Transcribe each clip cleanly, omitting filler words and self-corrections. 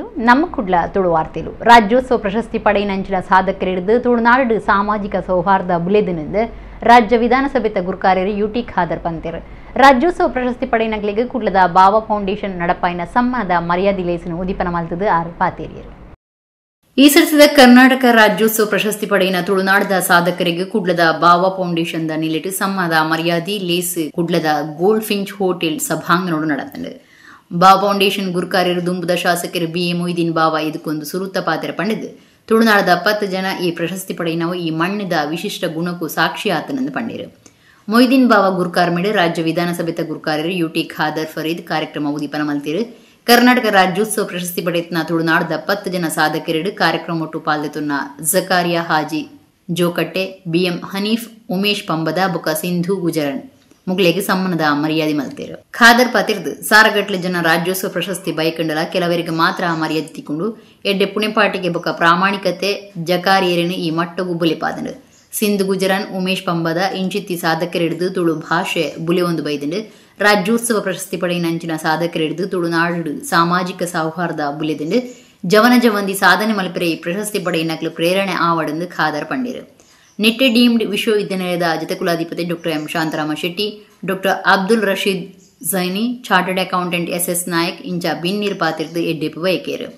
ನಮಸ್ಕಾರಗಳು. ನಮ್ಮ ಕುಡ್ಲ ತುಳು ವಾರ್ತೆಲು ರಾಜ್ಯೋತ್ಸವ ಪ್ರಶಸ್ತಿ ಪಡೆಯಿನಂಚಿನ ಸಾಧಕರಿಡಿದು ತುಳುನಾಡು ಸಾಮಾಜಿಕ ಸೌಹಾರ್ದ ಬುಲೆದಿನಿಂದ ರಾಜ್ಯ ವಿಧಾನಸಭೆತ ಗುರುಕಾರ್ಯರು ಯುಟಿ ಖಾದರ್ ಪಂತೆರ್ ರಾಜ್ಯೋತ್ಸವ ಪ್ರಶಸ್ತಿ ಪಡೆಯಿನಗಳಿಗೆ ಕುಡ್ಲದ ಬಾವ ಫೌಂಡೇಶನ್ ನಡಪಾಯಿನ ಸಮ್ಮಾನದ ಮರ್ಯಾದೆ ಲೇಸಿನ ಉದಿಪನ ಮಲ್ತದು ಆರು ಪಾತೇರಿಯರು. ಈ ಸರಿಸಿದ ಕರ್ನಾಟಕ ರಾಜ್ಯೋತ್ಸವ ಪ್ರಶಸ್ತಿ ಪಡೆಯಿನ ತುಳುನಾಡದ ಸಾಧಕರಿಗೆ ಕುಡ್ಲದ ಬಾವ ಫೌಂಡೇಶನ್ ದ ನಿಲೆಟ್ ಸಮ್ಮಾನದ ಮರ್ಯಾದೆ ಲೇಸ್ ಕುಡ್ಲದ ಗೋಲ್ಡ್ ಫಿಂಚ್ ಹೋಟೆಲ್ ಸಭಾಂಗಣೋಡು ನಡೆದಂಡು. ಬಾವ ಫೌಂಡೇಶನ್ ಗುರುಕಾರ್ಯರು ದುಂಬುದ ಶಾಸಕರು ಬಿ ಎ ಮೊಯ್ದೀನ್ ಬಾವ ಇದಕ್ಕೊಂದು ಸುರುತ್ತ ಪಾತ್ರ ಪಂಡಿದ್ದು ತುಳುನಾಡದ 10 ಜನ ಈ ಪ್ರಶಸ್ತಿ ಪಡೆಯಿನವು ಈ ಮಣ್ಣದ ವಿಶಿಷ್ಟ ಗುಣಕ್ಕೂ ಸಾಕ್ಷಿ ಆತನೆಂದು ಪಂಡಿರು. ಮೊಯ್ದೀನ್ ಬಾವ ಗುರುಕಾರ್ಮಿಡು ರಾಜ್ಯ ವಿಧಾನಸಭೆತ ಗುರುಕಾರ್ಯರು ಯುಟಿ ಖಾದರ್ ಫರೀದ್ ಕಾರ್ಯಕ್ರಮ ಉದೀಪನ ಮಲ್ತಿರು. ಕರ್ನಾಟಕ ರಾಜ್ಯೋತ್ಸವ ಪ್ರಶಸ್ತಿ ಪಡೆಯತ್ನ ತುಳುನಾಡದ 10 ಜನ ಸಾಧಕರಿಡು ಕಾರ್ಯಕ್ರಮ ಒಟ್ಟು ಪಾಲ್ದೆತುನ್ನ ಜಕಾರಿಯಾ ಹಾಜಿ ಜೋಕಟ್ಟೆ, ಬಿಎಂ ಹನೀಫ್, ಉಮೇಶ್ ಪಂಬದ ಬೊಕ ಸಿಂಧು ಗುಜರನ್ ಮುಗ್ಲೆಗೆ ಸಮ್ಮಾನದ ಮರ್ಯಾದೆ ಮಲ್ತೇರು. ಖಾದರ್ ಪಾತಿರ್ದು ಸಾರಗಟ್ಲೆ ಜನ ರಾಜ್ಯೋತ್ಸವ ಪ್ರಶಸ್ತಿ ಬೈಕಂಡಲ ಕೆಲವರಿಗೆ ಮಾತ್ರ ಆ ಮರ್ಯಾದೆ ತಿಕ್ಕೊಂಡು ಎಡ್ಡೆ ಪುಣೆಪಾಟಿಗೆ ಬೊಕ ಪ್ರಾಮಾಣಿಕತೆ ಜಕಾರಿಯರಿನ ಈ ಮಟ್ಟಗೂ ಬುಲಿಪಾದನು. ಸಿಂಧು ಗುಜರಾನ್, ಉಮೇಶ್ ಪಂಬದ ಇಂಚಿತ್ತಿ ಸಾಧಕರಿಡಿದು ತುಳು ಭಾಷೆ ಬುಲೆ ಒಂದು ಬೈದಂಡು ರಾಜ್ಯೋತ್ಸವ ಪ್ರಶಸ್ತಿ ಪಡೆಯಿನಂಚಿನ ಸಾಧಕರಿಡಿದು ತುಳುನಾಡು ಸಾಮಾಜಿಕ ಸೌಹಾರ್ದ ಬುಲೆದಿಂಡು ಜವನ ಜವಂದಿ ಸಾಧನೆ ಮಲ್ಪರೆ ಈ ಪ್ರಶಸ್ತಿ ಪಡೆಯಿನಕ್ಲು ಪ್ರೇರಣೆ ಆವಡೆಂದು ಖಾದರ್ ಪಂಡಿರು. ನಿಟ್ಟೆ ಡೀಮ್ಡ್ ವಿಶ್ವವಿದ್ಯಾನಿಲಯದ ಜತೆಕುಲಾಧಿಪತಿ doctor M Shantharama Shetty, doctor Abdul Rasheed Zaini, chartered accountant S Nayak ಇಂಚ ಬಿನ್ನೀರ್ ಪಾತಿರ್ದು ಎಡ್ಡೆಪ್ಪು ಬಯಕೇರು.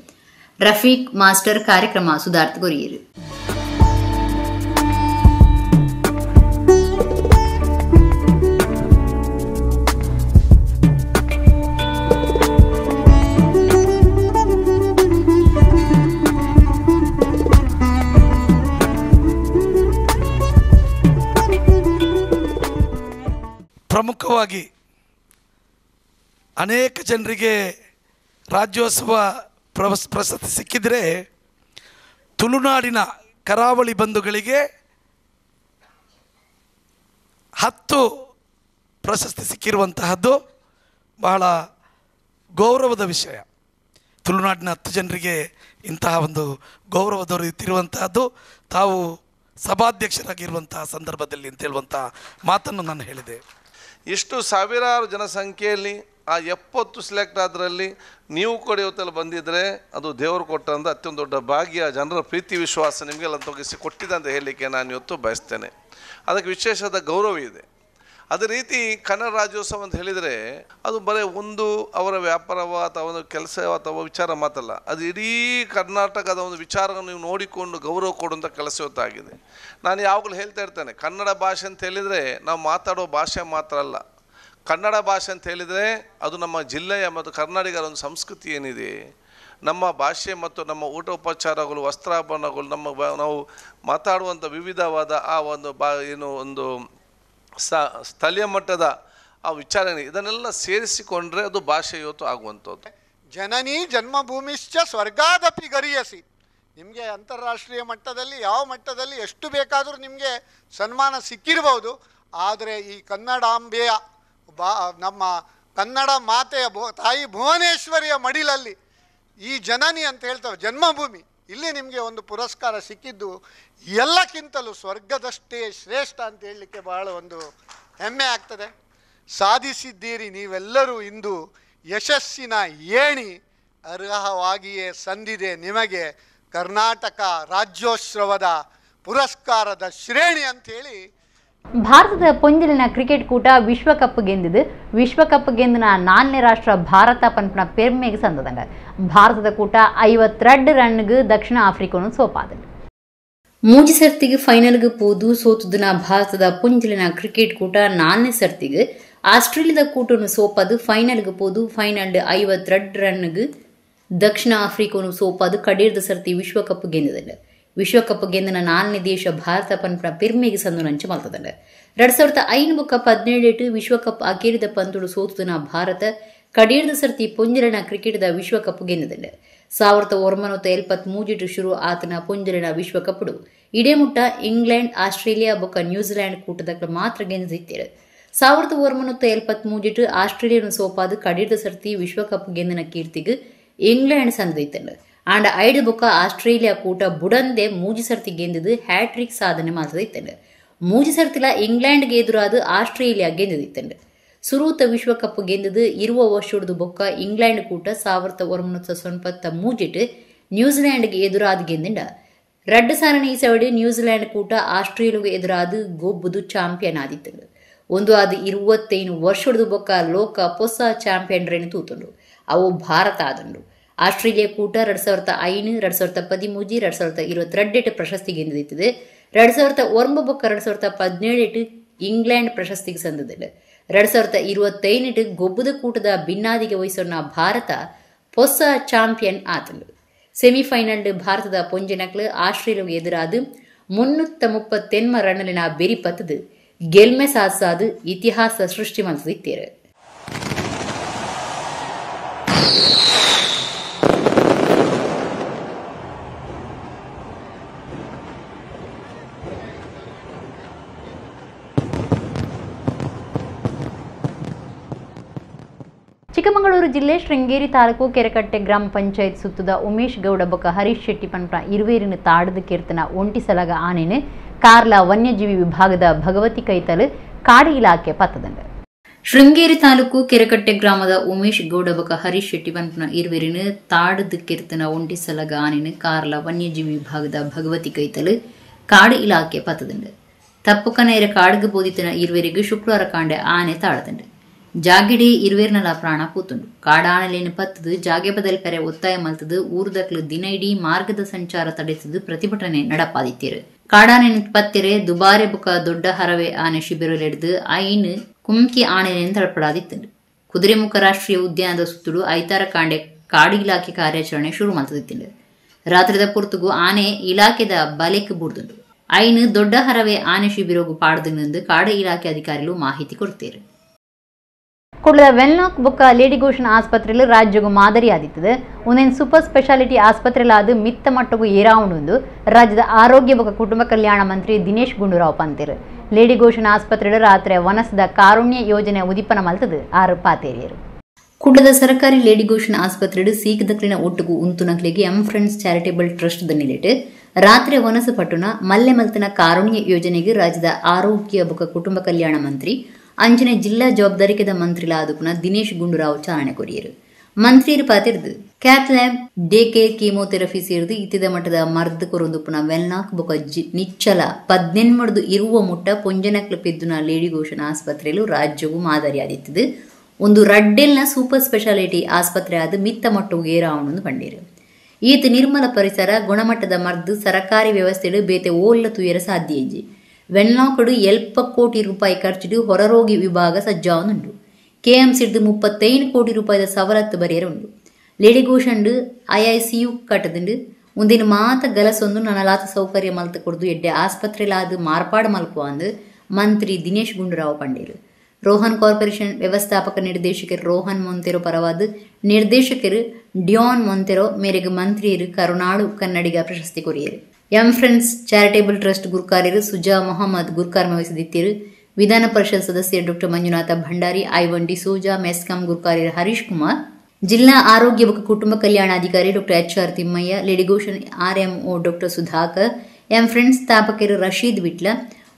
ರಫೀಕ್ ಮಾಸ್ಟರ್ ಕಾರ್ಯಕ್ರಮ ಸುಧಾರ್ಥ ಕೊರಿಯರು. ಪ್ರಮುಖವಾಗಿ ಅನೇಕ ಜನರಿಗೆ ರಾಜ್ಯೋತ್ಸವ ಪ್ರಶಸ್ತಿ ಸಿಕ್ಕಿದರೆ ತುಳುನಾಡಿನ ಕರಾವಳಿ ಬಂಧುಗಳಿಗೆ 10 ಪ್ರಶಸ್ತಿ ಸಿಕ್ಕಿರುವಂತಹದ್ದು ಬಹಳ ಗೌರವದ ವಿಷಯ. ತುಳುನಾಡಿನ 10 ಜನರಿಗೆ ಇಂತಹ ಒಂದು ಗೌರವ ದೊರೆಯುತ್ತಿರುವಂತಹದ್ದು ತಾವು ಸಭಾಧ್ಯಕ್ಷರಾಗಿರುವಂತಹ ಸಂದರ್ಭದಲ್ಲಿ ಅಂತ ಹೇಳುವಂತಹ ಮಾತನ್ನು ನಾನು ಹೇಳಿದೆ. ಇಷ್ಟು ಸಾವಿರಾರು ಜನಸಂಖ್ಯೆಯಲ್ಲಿ ಆ 70 ಸೆಲೆಕ್ಟ್ ಆದರಲ್ಲಿ ನೀವು ಕೂಡ ಇವತ್ತೆಲ್ಲ ಬಂದಿದ್ದರೆ ಅದು ದೇವರು ಕೊಟ್ಟಂಥ ಅತ್ಯಂತ ದೊಡ್ಡ ಭಾಗ್ಯ. ಜನರ ಪ್ರೀತಿ ವಿಶ್ವಾಸ ನಿಮಗೆಲ್ಲ ತೊಗಿಸಿ ಕೊಟ್ಟಿದೆ ಅಂತ ಹೇಳಲಿಕ್ಕೆ ನಾನು ಇವತ್ತು ಬಯಸ್ತೇನೆ. ಅದಕ್ಕೆ ವಿಶೇಷವಾದ ಗೌರವ ಇದೆ. ಅದೇ ರೀತಿ ಕನ್ನಡ ರಾಜ್ಯೋತ್ಸವ ಅಂತ ಹೇಳಿದರೆ ಅದು ಬರೀ ಒಂದು ಅವರ ವ್ಯಾಪಾರವ ಅಥವಾ ಒಂದು ಕೆಲಸ ಅಥವಾ ವಿಚಾರ ಮಾತಲ್ಲ, ಅದು ಇಡೀ ಕರ್ನಾಟಕದ ಒಂದು ವಿಚಾರವನ್ನು ನೀವು ನೋಡಿಕೊಂಡು ಗೌರವ ಕೊಡುವಂಥ ಕೆಲಸ ಇವತ್ತಾಗಿದೆ. ನಾನು ಯಾವಾಗಲೂ ಹೇಳ್ತಾ ಇರ್ತೇನೆ, ಕನ್ನಡ ಭಾಷೆ ಅಂತ ಹೇಳಿದರೆ ನಾವು ಮಾತಾಡೋ ಭಾಷೆ ಮಾತ್ರ ಅಲ್ಲ, ಕನ್ನಡ ಭಾಷೆ ಅಂತ ಹೇಳಿದರೆ ಅದು ನಮ್ಮ ಜಿಲ್ಲೆಯ ಮತ್ತು ಕರ್ನಾಟಕದ ಒಂದು ಸಂಸ್ಕೃತಿ ಏನಿದೆ, ನಮ್ಮ ಭಾಷೆ ಮತ್ತು ನಮ್ಮ ಊಟ ಉಪಚಾರಗಳು, ವಸ್ತ್ರಾಭರಣಗಳು, ನಾವು ಮಾತಾಡುವಂಥ ವಿವಿಧವಾದ ಆ ಒಂದು ಒಂದು ಸ್ಥಳೀಯ ಮಟ್ಟದ ಆ ವಿಚಾರ ಇದನ್ನೆಲ್ಲ ಸೇರಿಸಿಕೊಂಡ್ರೆ ಅದು ಭಾಷೆ ಇವತ್ತು ಆಗುವಂಥದ್ದು. ಜನನಿ ಜನ್ಮಭೂಮಿಶ್ಚ ಸ್ವರ್ಗಾದಪಿ ಗರಿಯಸಿ. ನಿಮಗೆ ಅಂತಾರಾಷ್ಟ್ರೀಯ ಮಟ್ಟದಲ್ಲಿ ಯಾವ ಮಟ್ಟದಲ್ಲಿ ಎಷ್ಟು ಬೇಕಾದರೂ ನಿಮಗೆ ಸನ್ಮಾನ ಸಿಕ್ಕಿರ್ಬೋದು. ಆದರೆ ಈ ಕನ್ನಡಾಂಬೆಯ ನಮ್ಮ ಕನ್ನಡ ಮಾತೆಯ ತಾಯಿ ಭುವನೇಶ್ವರಿಯ ಮಡಿಲಲ್ಲಿ ಈ ಜನನಿ ಅಂತ ಹೇಳ್ತೇವೆ, ಜನ್ಮಭೂಮಿ, ಇಲ್ಲಿ ನಿಮಗೆ ಒಂದು ಪುರಸ್ಕಾರ ಸಿಕ್ಕಿದ್ದು ಎಲ್ಲಕ್ಕಿಂತಲೂ ಸ್ವರ್ಗದಷ್ಟೇ ಶ್ರೇಷ್ಠ ಅಂತ ಹೇಳಲಿಕ್ಕೆ ಬಹಳ ಒಂದು ಹೆಮ್ಮೆ ಆಗ್ತದೆ. ಸಾಧಿಸಿದ್ದೀರಿ ನೀವೆಲ್ಲರೂ ಇಂದು ಯಶಸ್ಸಿನ ಏಣಿ ಅರ್ಹವಾಗಿಯೇ ಸಂದಿದೆ ನಿಮಗೆ ಕರ್ನಾಟಕ ರಾಜ್ಯೋತ್ಸವದ ಪುರಸ್ಕಾರದ ಶ್ರೇಣಿ ಅಂಥೇಳಿ. ಭಾರತದ ಪೊಂಜಲಿನ ಕ್ರಿಕೆಟ್ ಕೂಟ ವಿಶ್ವಕಪ್ ಗೆಂದಿದ್ದು ವಿಶ್ವಕಪ್ ಗೆಂದಿನ 4ನೇ ರಾಷ್ಟ್ರ ಭಾರತ ಪನ್ಪನ ಪೆರ್ಮೆಗೆ ಸಂದದಂಗ ಭಾರತದ ಕೂಟ 52 ರನ್ಗೆ ದಕ್ಷಿಣ ಆಫ್ರಿಕಾನು ಸೋಪಾದ. ಮೂಜಿ ಸರ್ತಿಗೆ ಫೈನಲ್ಗೆ ಪೋದು ಸೋತುದಿನ ಭಾರತದ ಪೊಂಜಲಿನ ಕ್ರಿಕೆಟ್ ಕೂಟ 4ನೇ ಸರ್ತಿಗೆ ಆಸ್ಟ್ರೇಲಿಯಾದ ಕೂಟನು ಸೋಪದು ಫೈನಲ್ಗೆ ಪೋದು ಫೈನಲ್ 52 ರನ್ಗೆ ದಕ್ಷಿಣ ಆಫ್ರಿಕಾನು ಸೋಪದು ಕಡೇರ್ದ ಸರ್ತಿ ವಿಶ್ವಕಪ್ ಗೆಂದಿದಂಡ. ವಿಶ್ವಕಪ್ ಗೆಂದಿನ 4ನೇ ದೇಶ ಭಾರತ ಪನ್ಪನ ಪೆರ್ಮೆಗೆ ಸಂದು ನಂಚ ಮಲ್ತದಂಡ. 2005-17 ವಿಶ್ವಕಪ್ ಅಕೇರಿದ ಪಂತುಡು ಸೋತುದಿನ ಭಾರತ ಕಡೇರ್ದ ಸರ್ತಿ ಪೊಂಜಲಿನ ಕ್ರಿಕೆಟ್ದ ವಿಶ್ವಕಪ್ ಗೆಂದಿದಂಡ. 1973 ಶುರು ಆತನ ಪೊಂಜಲಿನ ವಿಶ್ವಕಪ್ಡು ಇಡೇ ಮುಟ್ಟ ಇಂಗ್ಲೆಂಡ್, ಆಸ್ಟ್ರೇಲಿಯಾ ಬೊಕ್ಕ ನ್ಯೂಜಿಲೆಂಡ್ ಕೂಟದ ಮಾತ್ರ ಗೆಂದಿತ್ತಿರು. 1973 ಆಸ್ಟ್ರೇಲಿಯಾನು ಸೋಪಾದು ಕಡೇರ್ದ ಸರ್ತಿ ವಿಶ್ವಕಪ್ ಗೆಂದಿನ ಕೀರ್ತಿಗೆ ಇಂಗ್ಲೆಂಡ್ ಸಂದಿತ್ತಂಡ. ಆಂಡ 5 ಬೊಕ್ಕ ಆಸ್ಟ್ರೇಲಿಯಾ ಕೂಟ ಬುಡಂದೆ ಮೂಜಿ ಸರ್ತಿ ಗೆಂದಿದ್ದು ಹ್ಯಾಟ್ರಿಕ್ ಸಾಧನೆ ಮಾಡ್ತಿತ್ತಂಡ. ಮೂಜಿ ಸರ್ತಿಲ ಇಂಗ್ಲೆಂಡ್ಗೆ ಎದುರಾದ ಆಸ್ಟ್ರೇಲಿಯಾ ಗೆಂದಿತ್ತಂಡ. ಸುರೂತ ವಿಶ್ವಕಪ್ ಗೆಂದದು ಇರುವ ವರ್ಷದ ಬೊಕ್ಕ ಇಂಗ್ಲೆಂಡ್ ಕೂಟ 1993 ನ್ಯೂಜಿಲೆಂಡ್ಗೆ ಎದುರಾದ ಗೆಂದಿಂಡ ರಡ್ಡು ಸಾರಣಿ ಸವಡಿ ನ್ಯೂಜಿಲೆಂಡ್ ಕೂಟ ಆಸ್ಟ್ರೇಲಿಯಾಗೆ ಎದುರಾದ ಗೊಬ್ಬುದು ಚಾಂಪಿಯನ್ ಆದಿತ್ತು. ಒಂದು ಅದು 25 ವರ್ಷದ ಬೊಕ್ಕ ಲೋಕ ಹೊಸ ಚಾಂಪಿಯನ್ರೇನು ತೂತುಂಡು. ಅವು ಭಾರತ ಆದಂಡು. ಆಸ್ಟ್ರೇಲಿಯಾ ಕೂಟ 2005, 2013, 2022 ಪ್ರಶಸ್ತಿ ಗೆಂದಿತ್ತದೆ. 2009 ಬೊಕ್ಕ 2017 ಇಂಗ್ಲೆಂಡ್ ಪ್ರಶಸ್ತಿಗೆ ಸಂದಿಲ್ಲ. 2025 ಗೊಬ್ಬುದ ಕೂಟದ ಭಿನ್ನಾದಿಗೆ ವಹಿಸೋಣ ಭಾರತ ಹೊಸ ಚಾಂಪಿಯನ್ ಆತಂಡು. ಸೆಮಿಫೈನಲ್ ಭಾರತದ ಪೊಂಜನಕ್ಲು ಆಸ್ಟ್ರೇಲಿಯಾಗೆ ಎದುರಾದ 338 ರನ್ನಲಿನ ಬೆರಿ ಪತ್ತದು ಗೆಲ್ಮೆ ಸಾಧಿಸಾದು ಇತಿಹಾಸ ಸೃಷ್ಟಿ ಮಾಡಿಸುತ್ತಾರೆ. ಚಿಕ್ಕಮಗಳೂರು ಜಿಲ್ಲೆ ಶೃಂಗೇರಿ ತಾಲೂಕು ಕೆರೆಕಟ್ಟೆ ಗ್ರಾಮ ಪಂಚಾಯತ್ ಸುತ್ತದ ಉಮೇಶ್ ಗೌಡ ಬೊಕ್ಕ ಹರೀಶ್ ಶೆಟ್ಟಿ ಪನ್ಪ ಇರುವೇರಿನ ತಾಡದ ಕೀರ್ತನ ಒಂಟಿಸಲಾಗ ಆನೆನು ಕಾರ್ಲ ವನ್ಯಜೀವಿ ವಿಭಾಗದ ಭಗವತಿ ಕೈತಲು ಕಾಡು ಇಲಾಖೆ ಪತ್ತದಂಡ. ಶೃಂಗೇರಿ ತಾಲೂಕು ಕೆರೆಕಟ್ಟೆ ಗ್ರಾಮದ ಉಮೇಶ್ ಗೌಡ ಬೊಕ್ಕ ಹರೀಶ್ ಶೆಟ್ಟಿ ಪನ್ಪನ ಇರುವೇರಿನ ತಾಡದ ಕೀರ್ತನ ಒಂಟಿಸಲಾಗ ಆನೆನು ಕಾರ್ಲ ವನ್ಯಜೀವಿ ವಿಭಾಗದ ಭಗವತಿ ಕೈತಲು ಕಾಡು ಇಲಾಖೆ ಪತ್ತದಂಡ. ತಪ್ಪುಕನೇರ ಕಾಡುಗೆ ಬೋದಿತನ ಇರುವೇರಿಗೆ ಶುಕ್ರವಾರ ಕಾಂಡೆ ಆನೆ ತಾಳದಂಡ. ಜಾಗಿಡಿ ಇರುವೇರ್ನಲ ಪ್ರಾಣ ಪೂತುಂಡು. ಕಾಡಾಣಲೇನು ಪತ್ತದು ಜಾಗೆ ಬದಲ್ ಪೆರೆ ಒತ್ತಾಯ ಮಲ್ತದು ಊರ್ದಕ್ಲು ದಿನ ಇಡೀ ಮಾರ್ಗದ ಸಂಚಾರ ತಡೆಸದು ಪ್ರತಿಭಟನೆ ನಡಪಾದಿತ್ತೀರು. ಕಾಡಾನೆನು ಪತ್ತೆರೆ ದುಬಾರೆ ಬುಕ ದೊಡ್ಡ ಹರವೆ ಆನೆ ಶಿಬಿರಲೆಡ್ದು ಐನು ಕುಮ್ಕಿ ಆನೆಯನ್ನು ತಳಪಡಾದಿತ್ತುಂಡು. ಕುದುರೆಮುಖ ರಾಷ್ಟ್ರೀಯ ಉದ್ಯಾನದ ಸುತ್ತಲೂ ಐತಾರ ಕಾಂಡೆ ಕಾಡು ಇಲಾಖೆ ಕಾರ್ಯಾಚರಣೆ ಶುರು ಮಾಡ್ತದಿತ್ತುಂಡು. ರಾತ್ರಿದ ಪುರ್ತುಗು ಆನೆ ಇಲಾಖೆದ ಬಲೆಕ್ ಬುಡ್ದುಂಡು. ಐನು ದೊಡ್ಡ ಹರವೆ ಆನೆ ಶಿಬಿರಗು ಪಾಡ್ದಂದು ಕಾಡು ಇಲಾಖೆ ಅಧಿಕಾರಿಗಳು ಮಾಹಿತಿ ಕೊಡ್ತಾರೆ. ಕುಡ್ಲದ ವೆಲ್ನಾಕ್ ಬೊಕ್ಕ ಲೇಡಿ ಘೋಷಣ ಆಸ್ಪತ್ರೆಯಲ್ಲಿ ರಾಜ್ಯಗೂ ಮಾದರಿ ಆದಿತ್ತದು. ಒಂದೇನು ಸೂಪರ್ ಸ್ಪೆಷಾಲಿಟಿ ಆಸ್ಪತ್ರೆಲಾದು ಮಿತ್ತ ಮಟ್ಟಗೂ ಏರಾವಣೆಂದು ರಾಜ್ಯದ ಆರೋಗ್ಯ ಬೊಕ್ಕ ಕುಟುಂಬ ಕಲ್ಯಾಣ ಮಂತ್ರಿ ದಿನೇಶ್ ಗುಂಡೂರಾವ್ ಪಂತಿರು. ಲೇಡಿ ಘೋಷಣ ಆಸ್ಪತ್ರೆಯಲ್ಲಿ ರಾತ್ರಿ ವನಸದ ಕಾರುಣ್ಯ ಯೋಜನೆ ಉದಿಪನ ಮಲ್ತದು 6 ಪಾತೇರಿಯರು. ಕುಡ್ಲದ ಸರ್ಕಾರಿ ಲೇಡಿ ಘೋಷಣ ಆಸ್ಪತ್ರೆಡು ಸೀಕದಕ್ಲಿನ ಒಟ್ಟುಗೂ ಉಂತುನಕ್ಲಿಗೆ ಎಂ ಫ್ರೆಂಡ್ಸ್ ಚಾರಿಟೇಬಲ್ ಟ್ರಸ್ಟ್ ದನ್ನಿಲಿಟ್ಟು ರಾತ್ರಿ ವನಸ ಪಟ್ಟುನ ಮಲ್ಲೆ ಮಲ್ತನ ಕಾರುಣ್ಯ ಯೋಜನೆಗೆ ರಾಜ್ಯದ ಆರೋಗ್ಯ ಬೊಕ್ಕ ಕುಟುಂಬ ಕಲ್ಯಾಣ ಮಂತ್ರಿ ಅಂಚನೆ ಜಿಲ್ಲಾ ಜವಾಬ್ದಾರಿಕೆದ ಮಂತ್ರಿಲಾದುಪುನ ದಿನೇಶ್ ಗುಂಡೂರಾವ್ ಚಾಲನೆ ಕೊರಿಯರು. ಮಂತ್ರಿಯರು ಪಾತಿರ್ದು cath lab day care chemotherapy ಸೇರಿದು ಇತ್ತಿದ ಮಟ್ಟದ ಮರ್ದು ಕೊರೊಂದುಪುನ ವೆಲ್ನಾಕ್ ಬೊಕ ನಿಚ್ಚಲ 18 ಇರುವ ಮುಟ್ಟ ಪೊಂಜನಕ್ಲು ಪೆದ್ದುನ ಲೇಡಿ ಘೋಷಣ ಆಸ್ಪತ್ರೆಲು ರಾಜ್ಯವು ಮಾದರಿ ಆದಿತ್ತದು. ಒಂದು ರಡ್ಡೆಲ್ನ ಸೂಪರ್ ಸ್ಪೆಷಾಲಿಟಿ ಆಸ್ಪತ್ರೆ ಆದ ಮಿತ್ತ ಮಟ್ಟವು ಏರಾವಣೆಂದು ಕಂಡೀರು. ಈತ ನಿರ್ಮಲ ಪರಿಸರ ಗುಣಮಟ್ಟದ ಮರ್ದು ಸರಕಾರಿ ವ್ಯವಸ್ಥೆಡು ಬೇತೆ ಓಲ್ಲ ತುಯರ ಸಾಧ್ಯ ಇಜ್ಜಿ. ವೆಲ್ನಾಕಡು 70 ಕೋಟಿ ರೂಪಾಯಿ ಖರ್ಚಿಡು ಹೊರರೋಗಿ ವಿಭಾಗ ಸಜ್ಜಾವನುಂಡು. ಕೆಎಂಸಿಡ್ದು 35 ಕೋಟಿ ರೂಪಾಯಿದ ಸವಲತ್ತು ಬರೆಯರುಂಡು. Lady ಘೋಷಂಡು IICU ಕಟ್ಟದುಂಡು. ಒಂದಿನ ಮಾತ ಗಲಸೊಂದು ನನಲಾತ ಸೌಕರ್ಯ ಮಲ್ತು ಕೊಡ್ದು ಎಡ್ಡೆ ಆಸ್ಪತ್ರೆಲಾದು ಮಾರ್ಪಾಡು ಮಲ್ಪುವ ಅಂದು ಮಂತ್ರಿ ದಿನೇಶ್ ಗುಂಡೂರಾವ್ ಪಂಡೇರು. ರೋಹನ್ ಕಾರ್ಪೊರೇಷನ್ ವ್ಯವಸ್ಥಾಪಕ ನಿರ್ದೇಶಕರು ರೋಹನ್ ಮೊಂತೆರೋ ಪರವಾದ ನಿರ್ದೇಶಕರು ಡಿಯಾನ್ ಮೊಂತೆರೋ ಮೇರೆಗೆ ಮಂತ್ರಿಯರು ಕರುನಾಡು ಕನ್ನಡಿಗ ಪ್ರಶಸ್ತಿ ಕೊರಿಯರು. ಎಂ ಫ್ರೆಂಡ್ಸ್ ಚಾರಿಟೇಬಲ್ ಟ್ರಸ್ಟ್ ಗುರುಕಾರ್ಯರು ಸುಜಾ ಮೊಹಮ್ಮದ್ ಗುರುಕಾರ್ಮ ವಹಿಸಿದಿತ್ತರು. ವಿಧಾನ ಪರಿಷತ್ ಸದಸ್ಯ ಡಾಕ್ಟರ್ ಮಂಜುನಾಥ ಭಂಡಾರಿ, ಐವನ್ ಡಿಸೋಜಾ, ಮೆಸ್ಕಾಂ ಗುರುಕಾರ್ಯರು ಹರೀಶ್ ಕುಮಾರ್, ಜಿಲ್ಲಾ ಆರೋಗ್ಯ ಮತ್ತು ಕುಟುಂಬ ಕಲ್ಯಾಣಾಧಿಕಾರಿ doctor HR Thimmaiah, lady Goschen RMO doctor Sudhakar, M friends ಸ್ಥಾಪಕರು ರಶೀದ್ ವಿಟ್ಲ,